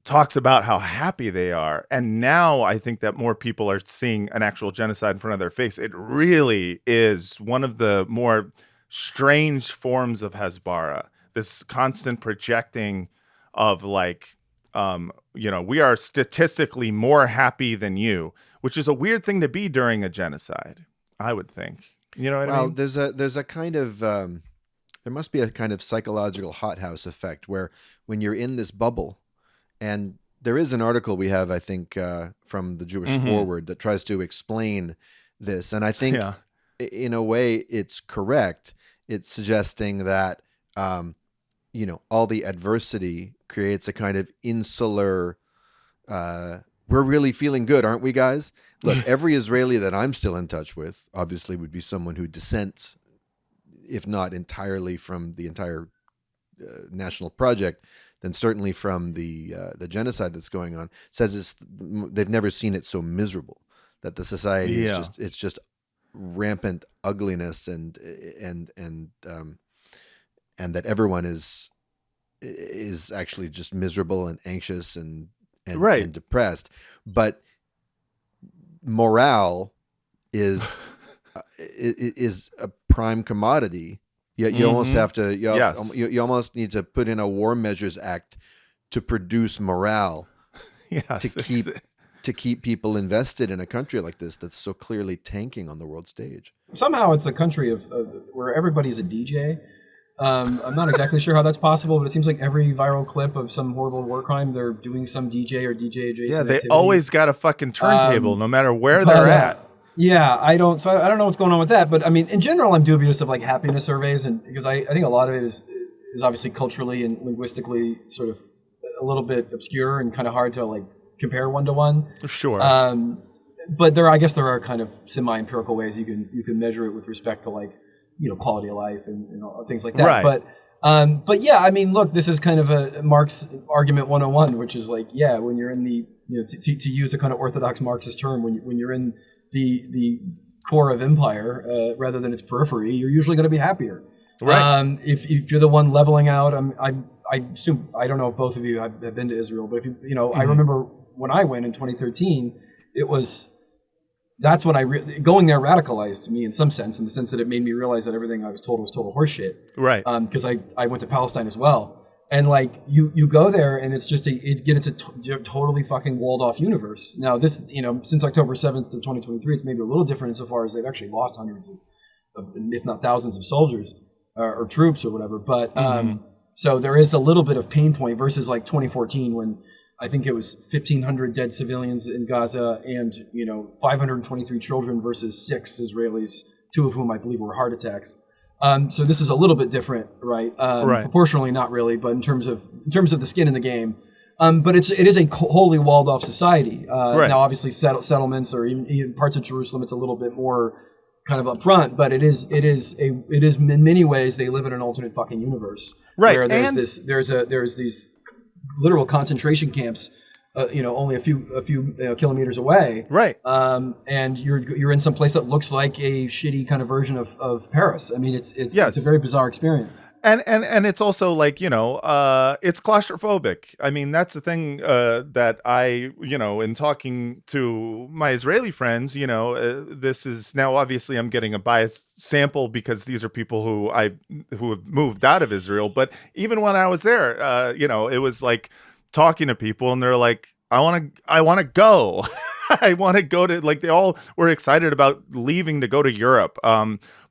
talks about how happy they are. And now I think that more people are seeing an actual genocide in front of their face. It really is one of the more strange forms of Hasbara, this constant projecting of like, you know, we are statistically more happy than you, which is a weird thing to be during a genocide, I would think. You know what I mean? Well, there's a kind of there must be a kind of psychological hothouse effect where when you're in this bubble, and there is an article we have, I think, from the Jewish Forward that tries to explain this, and I think in a way it's correct. It's suggesting that you know, all the adversity creates a kind of insular, we're really feeling good, aren't we, guys? Look, every Israeli that I'm still in touch with obviously would be someone who dissents, if not entirely from the entire national project, then certainly from the genocide that's going on, says they've never seen it so miserable, that the society is just rampant ugliness and that everyone is actually just miserable and anxious and depressed. But morale is a prime commodity. You almost have to. You almost need to put in a War Measures Act to produce morale. To keep people invested in a country like this that's so clearly tanking on the world stage. Somehow it's a country of where everybody's a DJ. I'm not exactly sure how that's possible, but it seems like every viral clip of some horrible war crime, they're doing some DJ or DJ adjacent Yeah, they activity. always got a fucking turntable, no matter where they're at. Yeah, I don't know what's going on with that, but I mean, in general, I'm dubious of like happiness surveys, and because I think a lot of it is obviously culturally and linguistically sort of a little bit obscure and kind of hard to like compare one to one. Sure. But I guess there are kind of semi-empirical ways you can measure it with respect to like, quality of life and things like that. Right. But yeah, I mean, look, this is kind of a Marx argument 101, which is like, yeah, when you're in the, to use a kind of orthodox Marxist term, when you're in the core of empire rather than its periphery, you're usually going to be happier. Right. If you're the one leveling out, I assume, I don't know if both of you have been to Israel, but if I remember when I went in 2013, that's when going there radicalized me in some sense, in the sense that it made me realize that everything I was told was total horseshit. Right. Because I went to Palestine as well. And like you go there and it's just it's a totally fucking walled off universe. Now this, since October 7th of 2023, it's maybe a little different insofar as they've actually lost hundreds of if not thousands of soldiers or troops or whatever. But so there is a little bit of pain point versus like 2014 when I think it was 1,500 dead civilians in Gaza and 523 children versus 6 Israelis, 2 of whom I believe were heart attacks. So this is a little bit different, right? Proportionally, not really, but in terms of the skin in the game. But it is a wholly walled off society. Now, obviously, settlements or even parts of Jerusalem, it's a little bit more kind of upfront. But it is in many ways they live in an alternate fucking universe, right? Where there's these literal concentration camps, only a few kilometers away, right? And you're in some place that looks like a shitty kind of version of Paris. I mean, it's a very bizarre experience. And it's also like, it's claustrophobic. I mean, that's the thing that I, in talking to my Israeli friends, this is now obviously I'm getting a biased sample because these are people who have moved out of Israel. But even when I was there, it was like talking to people and they're like, I want to go. I want to go to, like, they all were excited about leaving to go to Europe.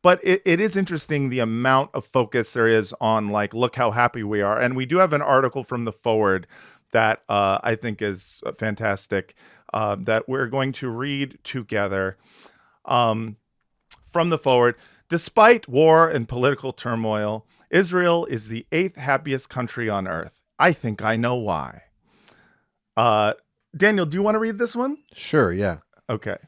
But it is interesting the amount of focus there is on, like, look how happy we are. And we do have an article from the Forward that I think is fantastic that we're going to read together from the Forward. Despite war and political turmoil, Israel is the 8th happiest country on earth. I think I know why. Daniel, do you want to read this one? Sure, yeah. Okay.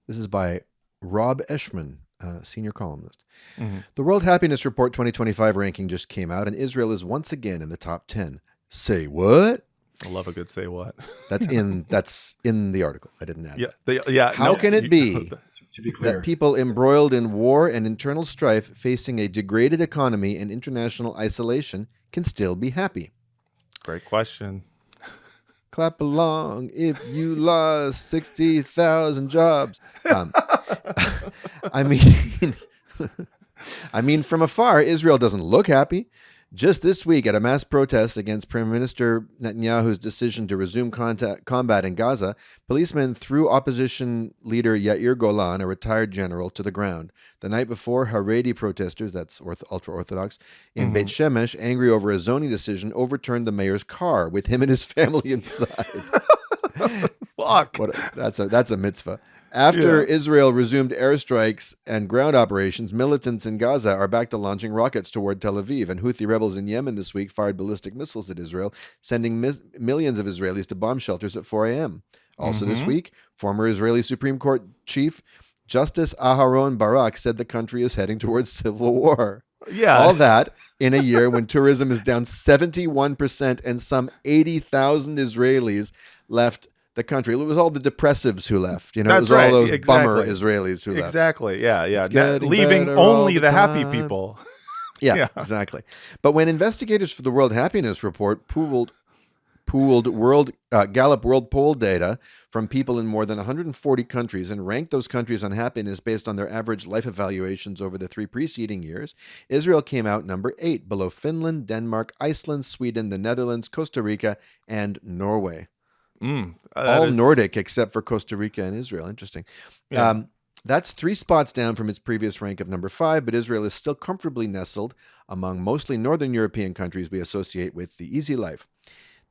This is by Rob Eshman, senior columnist. Mm-hmm. The World Happiness Report 2025 ranking just came out, and Israel is once again in the top 10. Say what? I love a good say what. That's in the article. I didn't add that. How can it be to be clear, that people embroiled in war and internal strife, facing a degraded economy and international isolation, can still be happy? Great question. Clap along if you lost 60,000 jobs. I mean, from afar, Israel doesn't look happy. Just this week, at a mass protest against Prime Minister Netanyahu's decision to resume combat in Gaza, policemen threw opposition leader Yair Golan, a retired general, to the ground. The night before, Haredi protesters, that's ultra-Orthodox, in Beit Shemesh, angry over a zoning decision, overturned the mayor's car with him and his family inside. Fuck. That's a mitzvah. After Israel resumed airstrikes and ground operations, militants in Gaza are back to launching rockets toward Tel Aviv, and Houthi rebels in Yemen this week fired ballistic missiles at Israel, sending millions of Israelis to bomb shelters at 4 a.m. Also this week, former Israeli Supreme Court Chief Justice Aharon Barak said the country is heading towards civil war. Yeah. All that in a year when tourism is down 71% and some 80,000 Israelis left the country. It was all the depressives who left. It was all those bummer Israelis who left. Exactly. Yeah. Leaving only the happy people. Yeah, exactly. But when investigators for the World Happiness Report pooled Gallup World Poll data from people in more than 140 countries and ranked those countries on happiness based on their average life evaluations over the 3 preceding years, Israel came out number 8, below Finland, Denmark, Iceland, Sweden, the Netherlands, Costa Rica, and Norway. All Nordic except for Costa Rica and Israel. Interesting. Yeah. That's 3 spots down from its previous rank of number 5, but Israel is still comfortably nestled among mostly Northern European countries we associate with the easy life.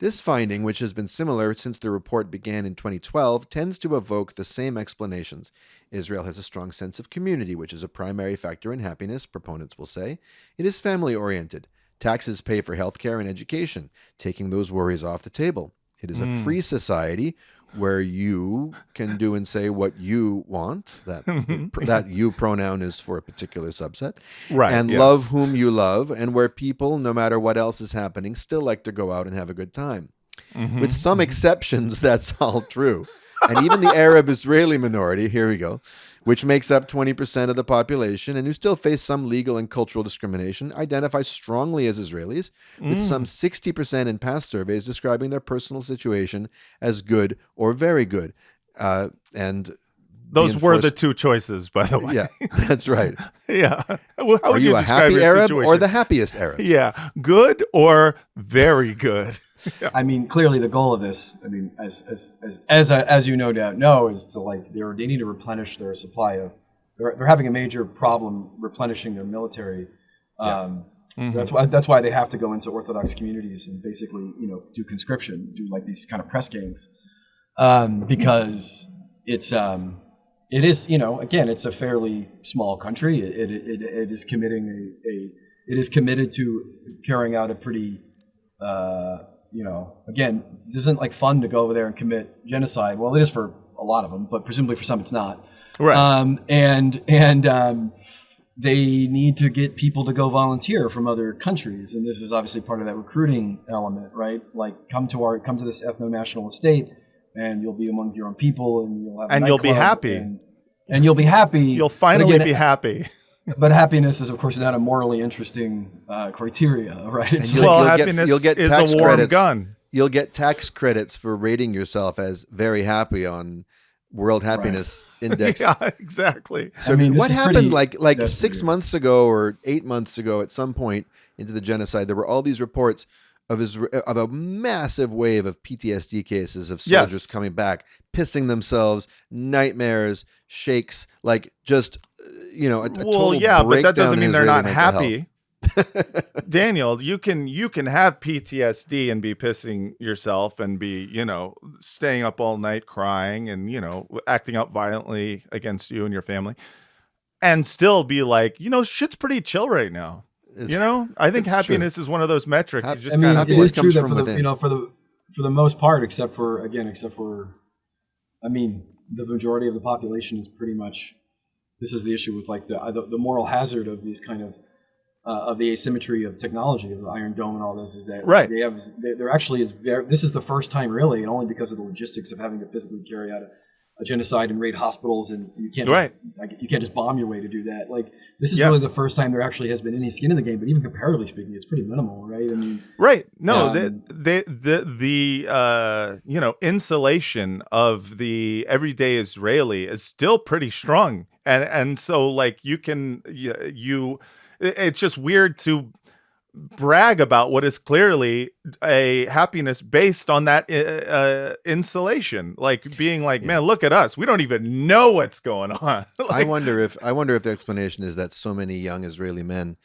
This finding, which has been similar since the report began in 2012, tends to evoke the same explanations. Israel has a strong sense of community, which is a primary factor in happiness, proponents will say. It is family-oriented. Taxes pay for healthcare and education, taking those worries off the table. It is a free society where you can do and say what you want. That you pronoun is for a particular subset. Right. And yes. love whom you love, and where people, no matter what else is happening, still like to go out and have a good time. With some exceptions, that's all true. And even the Arab-Israeli minority, here we go, which makes up 20% of the population and who still face some legal and cultural discrimination, identify strongly as Israelis, with some 60% in past surveys describing their personal situation as good or very good. And those were the two choices, by the way. Yeah, that's right. Yeah. Well, how Are would you a describe happy your Arab situation? or the happiest Arab? Yeah. Good or very good. Yeah. I mean, clearly the goal of this, I mean, as you no doubt know, is to they need to replenish their supply of. They're having a major problem replenishing their military. That's why they have to go into Orthodox communities and basically do conscription, do like these kind of press gangs, because it is again, it's a fairly small country. It is committing it is committed to carrying out a pretty. Again, this isn't like fun to go over there and commit genocide. Well, it is for a lot of them, but presumably for some it's not. Right. They need to get people to go volunteer from other countries, and this is obviously part of that recruiting element, right? Like come to this ethno-national estate, and you'll be among your own people, and you'll have you'll be happy, and you'll be happy. You'll finally be happy. But happiness is, of course, not a morally interesting criteria, right? It's happiness you'll get is tax a warm credits. gun. You'll get tax credits for rating yourself as very happy on World Happiness Index. Yeah, exactly. So what happened like 6 months ago or 8 months ago at some point into the genocide, there were all these reports of a massive wave of PTSD cases of soldiers coming back, pissing themselves, nightmares, shakes, like just, a total breakdown. But that doesn't mean in they're Israeli not mental happy. health. Daniel, you can have PTSD and be pissing yourself and be, staying up all night crying and, acting out violently against you and your family and still be like, shit's pretty chill right now. I think happiness is one of those metrics. You just it is true that for the most part, except for the majority of the population is pretty much. This is the issue with like the moral hazard of these kind of the asymmetry of technology of the Iron Dome and all this is that there actually is this is the first time really, and only because of the logistics of having to physically carry out a genocide and raid hospitals, and you can't you can't just bomb your way to do that. Like this is really the first time there actually has been any skin in the game, but even comparatively speaking, it's pretty minimal, right? I mean, right? No, the insulation of the everyday Israeli is still pretty strong, and so like it's just weird to brag about what is clearly a happiness based on that insulation, like being like, man, look at us, we don't even know what's going on. Like, I wonder if the explanation is that so many young Israeli men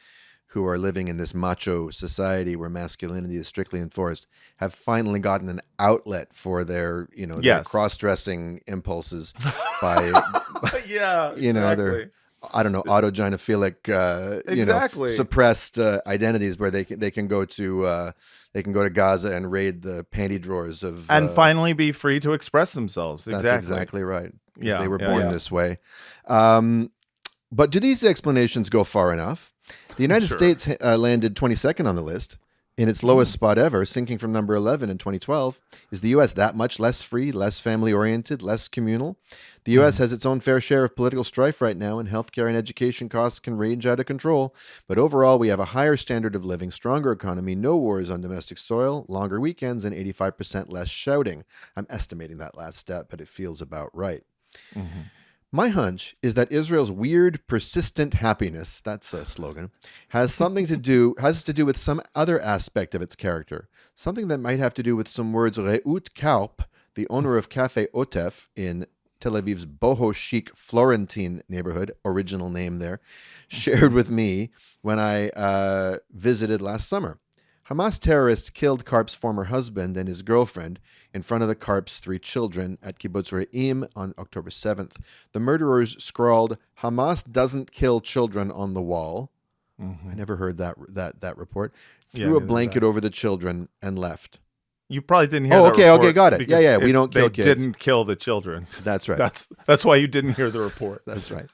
who are living in this macho society where masculinity is strictly enforced have finally gotten an outlet for their their cross-dressing impulses by their I don't know, autogynephilic, suppressed identities where they can go to Gaza and raid the panty drawers of and finally be free to express themselves. That's exactly right. Yeah, they were born this way. But do these explanations go far enough? The United States landed 22nd on the list. In its lowest spot ever, sinking from number 11 in 2012. Is the U.S. that much less free, less family-oriented, less communal? The U.S. has its own fair share of political strife right now, and healthcare and education costs can range out of control. But overall, we have a higher standard of living, stronger economy, no wars on domestic soil, longer weekends, and 85% less shouting. I'm estimating that last stat, but it feels about right. Mm-hmm. My hunch is that Israel's weird, persistent happiness, that's a slogan, has to do with some other aspect of its character. Something that might have to do with some words Reut Karp, the owner of Cafe Otef in Tel Aviv's boho chic Florentine neighborhood, original name there, shared with me when I visited last summer. Hamas terrorists killed Karp's former husband and his girlfriend in front of the Karp's 3 children at Kibbutz Re'im on October 7th. The murderers scrawled, "Hamas doesn't kill children" on the wall. I never heard that report. Threw a blanket over the children and left. You probably didn't hear. Oh, that okay, report got it. because Yeah. We don't kill kids. They didn't kill the children. That's right. That's why you didn't hear the report. That's right.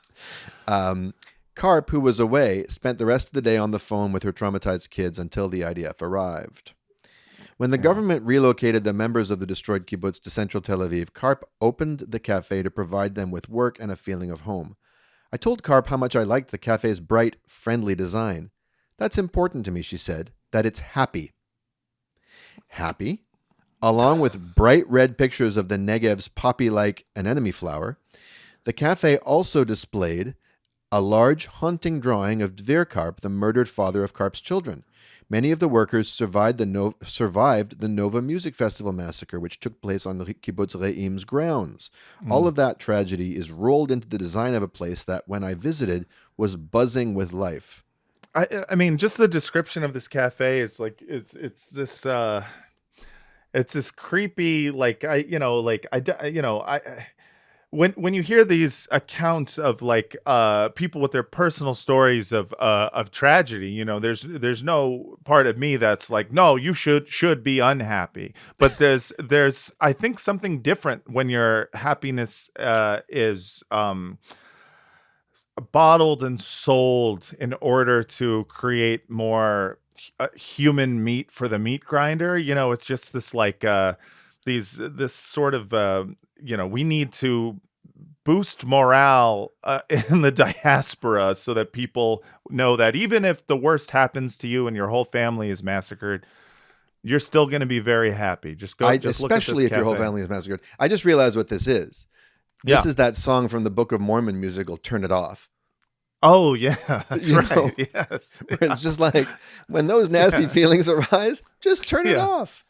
Karp, who was away, spent the rest of the day on the phone with her traumatized kids until the IDF arrived. When the government relocated the members of the destroyed kibbutz to central Tel Aviv, Karp opened the cafe to provide them with work and a feeling of home. I told Karp how much I liked the cafe's bright, friendly design. "That's important to me," she said, "that it's happy." Happy? Along with bright red pictures of the Negev's poppy-like anemone flower, the cafe also displayed a large, haunting drawing of Dvir Karp, the murdered father of Karp's children. Many of the workers survived the Nova Music Festival massacre, which took place on Kibbutz Re'im's grounds. All of that tragedy is rolled into the design of a place that, when I visited, was buzzing with life. I mean, just the description of this cafe is like it's this creepy, like when you hear these accounts of like people with their personal stories of tragedy, there's no part of me that's like, no, you should be unhappy. But there's I think something different when your happiness is bottled and sold in order to create more human meat for the meat grinder. It's just this like this sort of we need to boost morale in the diaspora so that people know that even if the worst happens to you and your whole family is massacred, you're still going to be very happy. Just look at this especially if your whole family is massacred. I just realized what this is. This is that song from the Book of Mormon musical, "Turn It Off." Oh, yeah, that's right. Yes. It's just like, when those nasty feelings arise, just turn it off.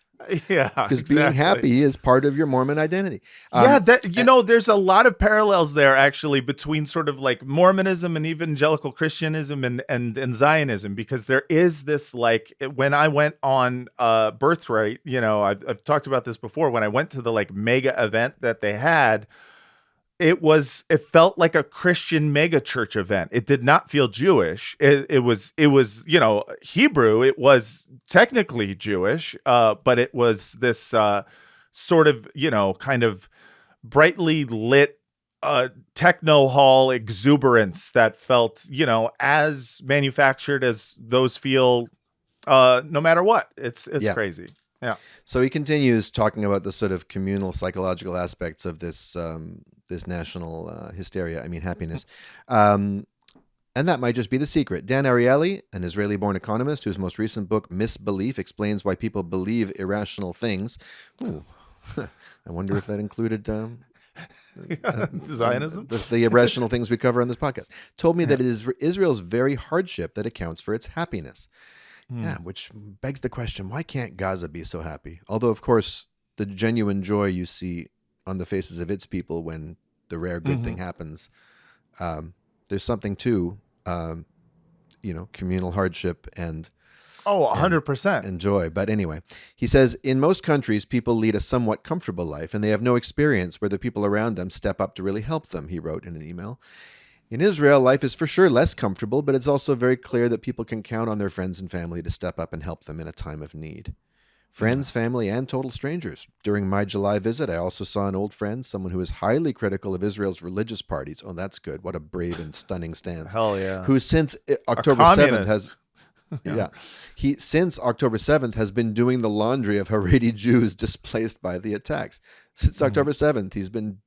Yeah, because being happy is part of your Mormon identity. There's a lot of parallels there actually between sort of like Mormonism and evangelical Christianism and Zionism, because there is this, like, when I went on Birthright, I've talked about this before, when I went to the like mega event that they had, it felt like a Christian mega church event. It did not feel Jewish. It was Hebrew. It was technically Jewish, but it was this sort of kind of brightly lit techno hall exuberance that felt as manufactured as those feel, no matter what. It's crazy. Yeah. So he continues talking about the sort of communal psychological aspects of this this national hysteria. I mean, happiness. And that might just be the secret. Dan Ariely, an Israeli-born economist whose most recent book, Misbelief, explains why people believe irrational things. Ooh, I wonder if that included Zionism? The irrational things we cover on this podcast. Told me that it is Israel's very hardship that accounts for its happiness. Yeah, which begs the question, why can't Gaza be so happy? Although, of course, the genuine joy you see on the faces of its people when the rare good thing happens, there's something to, communal hardship and 100%. and joy. But anyway, he says, in most countries, people lead a somewhat comfortable life, and they have no experience where the people around them step up to really help them, he wrote in an email. In Israel, life is for sure less comfortable, but it's also very clear that people can count on their friends and family to step up and help them in a time of need. Friends, family, and total strangers. During my July visit, I also saw an old friend, someone who is highly critical of Israel's religious parties. Oh, that's good. What a brave and stunning stance. Hell yeah. Who since October 7th has... since October 7th has been doing the laundry of Haredi Jews displaced by the attacks. Since October 7th, he's been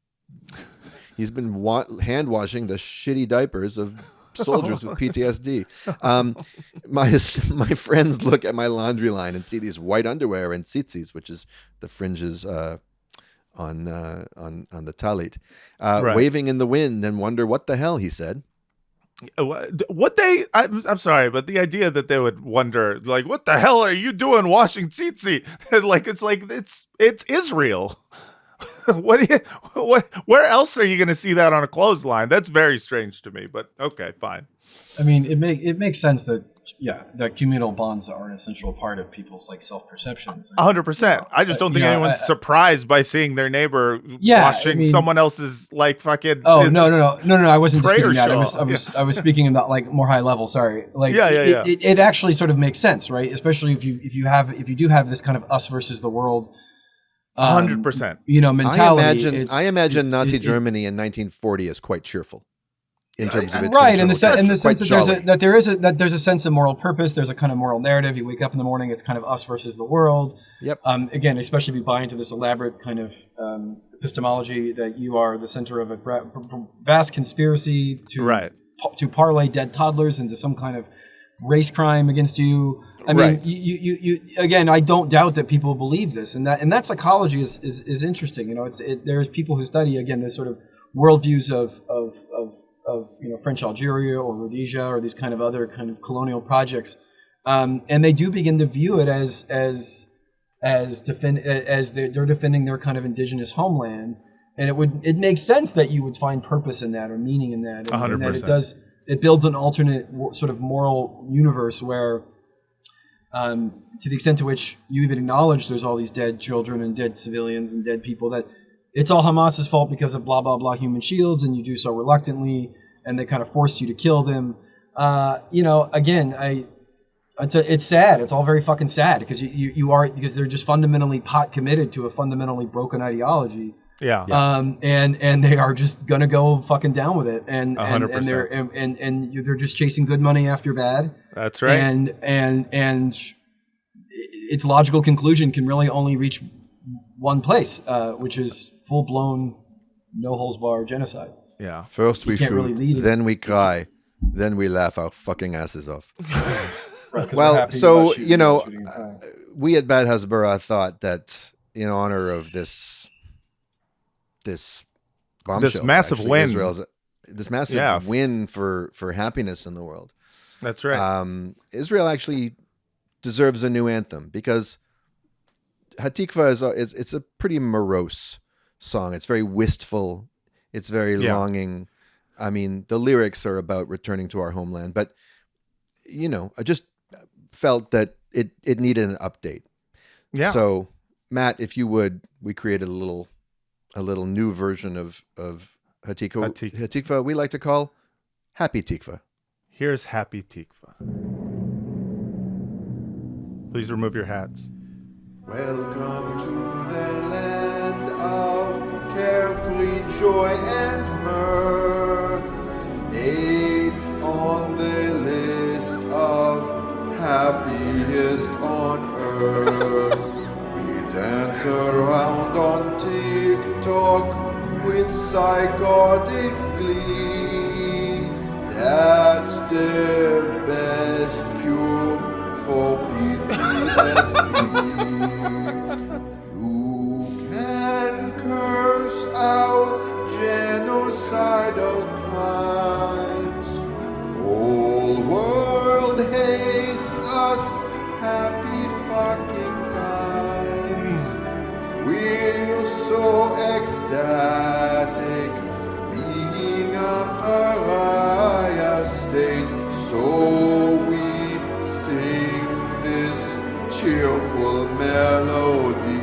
hand washing the shitty diapers of soldiers with PTSD. My friends look at my laundry line and see these white underwear and tzitzis, which is the fringes on the talit, waving in the wind, and wonder what the hell, he said. I'm sorry, but the idea that they would wonder, like, what the hell are you doing washing tzitzi? It's Israel. Where else are you going to see that on a clothesline? That's very strange to me, but okay, fine. I mean, it makes sense that that communal bonds are an essential part of people's like self-perceptions. 100%. I just don't think anyone's surprised by seeing their neighbor watching someone else's like fucking. Oh no! I wasn't disputing that. Show. I was speaking about like more high level. Sorry. Like it actually sort of makes sense, right? Especially if you do have this kind of us versus the world. 100%. Mentality. I imagine Nazi Germany in 1940 is quite cheerful. In terms of its right, in the sense that there's a sense of moral purpose. There's a kind of moral narrative. You wake up in the morning, it's kind of us versus the world. Yep. Again, especially if you buy into this elaborate kind of epistemology that you are the center of a vast conspiracy to parlay dead toddlers into some kind of race crime against you. I mean, you again, I don't doubt that people believe this, and that psychology is interesting. There's people who study again this sort of worldviews of French Algeria or Rhodesia or these kind of other kind of colonial projects, and they do begin to view it as they're defending their kind of indigenous homeland, and it makes sense that you would find purpose in that or meaning in that, and that it builds an alternate sort of moral universe where, to the extent to which you even acknowledge there's all these dead children and dead civilians and dead people, that it's all Hamas's fault because of blah, blah, blah human shields, and you do so reluctantly, and they kind of forced you to kill them. Again, it's sad. It's all very fucking sad because because they're just fundamentally pot committed to a fundamentally broken ideology. Yeah. And they are just gonna go fucking down with it, and 100%. they're just chasing good money after bad. That's right. And its logical conclusion can really only reach one place, which is full blown, no holds barred genocide. Yeah. First we shoot, really then we cry, then we laugh our fucking asses off. Right, well, so we at Bad Hasbara thought that in honor of this bombshell, this massive win, this massive win for happiness in the world. That's right. Israel actually deserves a new anthem because Hatikva it's a pretty morose song. It's very wistful. It's very longing. I mean, the lyrics are about returning to our homeland, but I just felt that it needed an update. Yeah. So, Matt, if you would, we created a little new version of Hatikva we like to call Happy Tikva. Here's Happy Tikva. Please remove your hats. Welcome to the land of carefree joy and mirth, eighth on the list of happiest on earth. We dance around on TikTok with psychotic glee. That's the best cure for PTSD. You can curse out genocidal crimes. Whole world hates us. Happy fucking times. We're so ecstatic being a pariah state. So we sing this cheerful melody.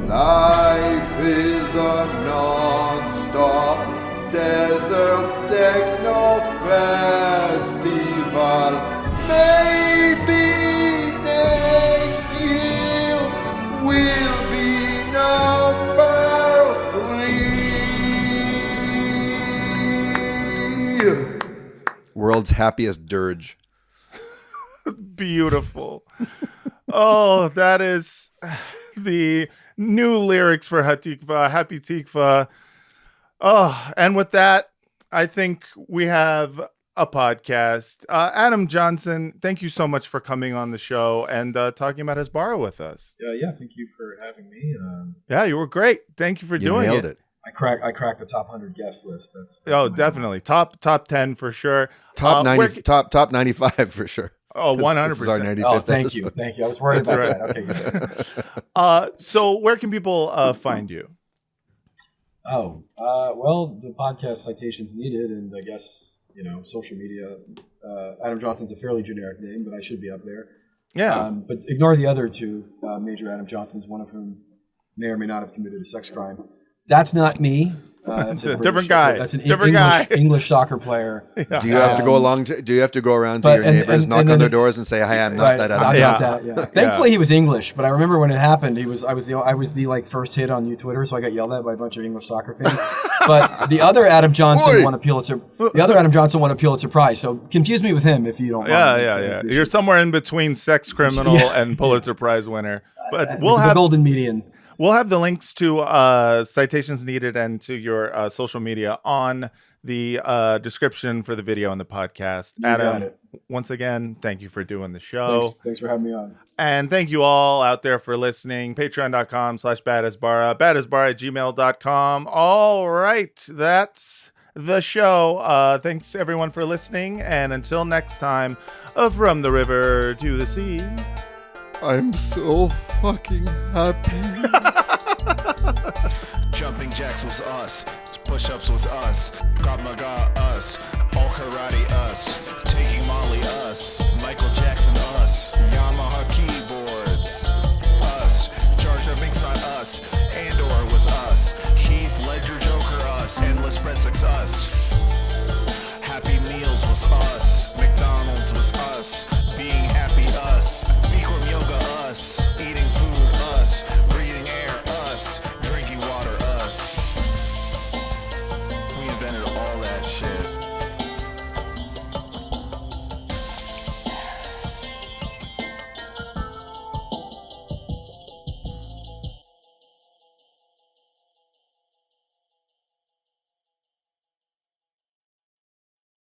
Life is a non-stop desert techno festival. Maybe next year we'll be number 3. World's happiest dirge. Beautiful. Oh, that is the new lyrics for Hatikva, Happy Tikva. Oh, and with that, I think we have a podcast. Adam Johnson, thank you so much for coming on the show and talking about Hasbara with us. Yeah, thank you for having me. Yeah, you were great. Thank you for doing nailed it. I cracked the top 100 guest list. That's definitely top 10 for sure. Top 90, top 95 for sure. Oh, 100%. This is our 95th Oh, thank you. episode. Thank you. I was worried about That's that. Okay, good. So where can people find you? Oh, well, the podcast Citations Needed, and I guess, social media. Adam Johnson's a fairly generic name, but I should be up there. Yeah. But ignore the other two major Adam Johnsons, one of whom may or may not have committed a sex crime. That's not me. That's a Different guy. That's an Different guy. English soccer player. Do you have to go along? Do you have to go around to but- your and- neighbors, and- knock and on then- their doors, and say, "Hi, I'm not Right, that." I'm Adam not Johnson." that, yeah. Thankfully, he was English, but I remember when it happened, I was the like first hit on Twitter, so I got yelled at by a bunch of English soccer fans. But the other Adam Johnson won a Pulitzer. The other Adam Johnson won a Pulitzer Prize. So confuse me with him if you don't. mind. Yeah. You're somewhere in between sex criminal and Pulitzer Prize winner. But we'll the have golden median. We'll have the links to Citations Needed and to your social media on the description for the video and the podcast. got Adam, it. once again, thank you for doing the show. Thanks for having me on. And thank you all out there for listening. Patreon.com/badasbara, badasbara@gmail.com. All right, that's the show. Thanks everyone for listening. And until next time, from the river to the sea. I'm so fucking happy. Jumping jacks was us. Push-ups was us. Krav Maga us. All karate us. Taking Molly us. Michael Jackson us. Yamaha keyboards us. Jar Jar Binks not us. Andor was us. Heath Ledger Joker us. Endless Breadsticks us.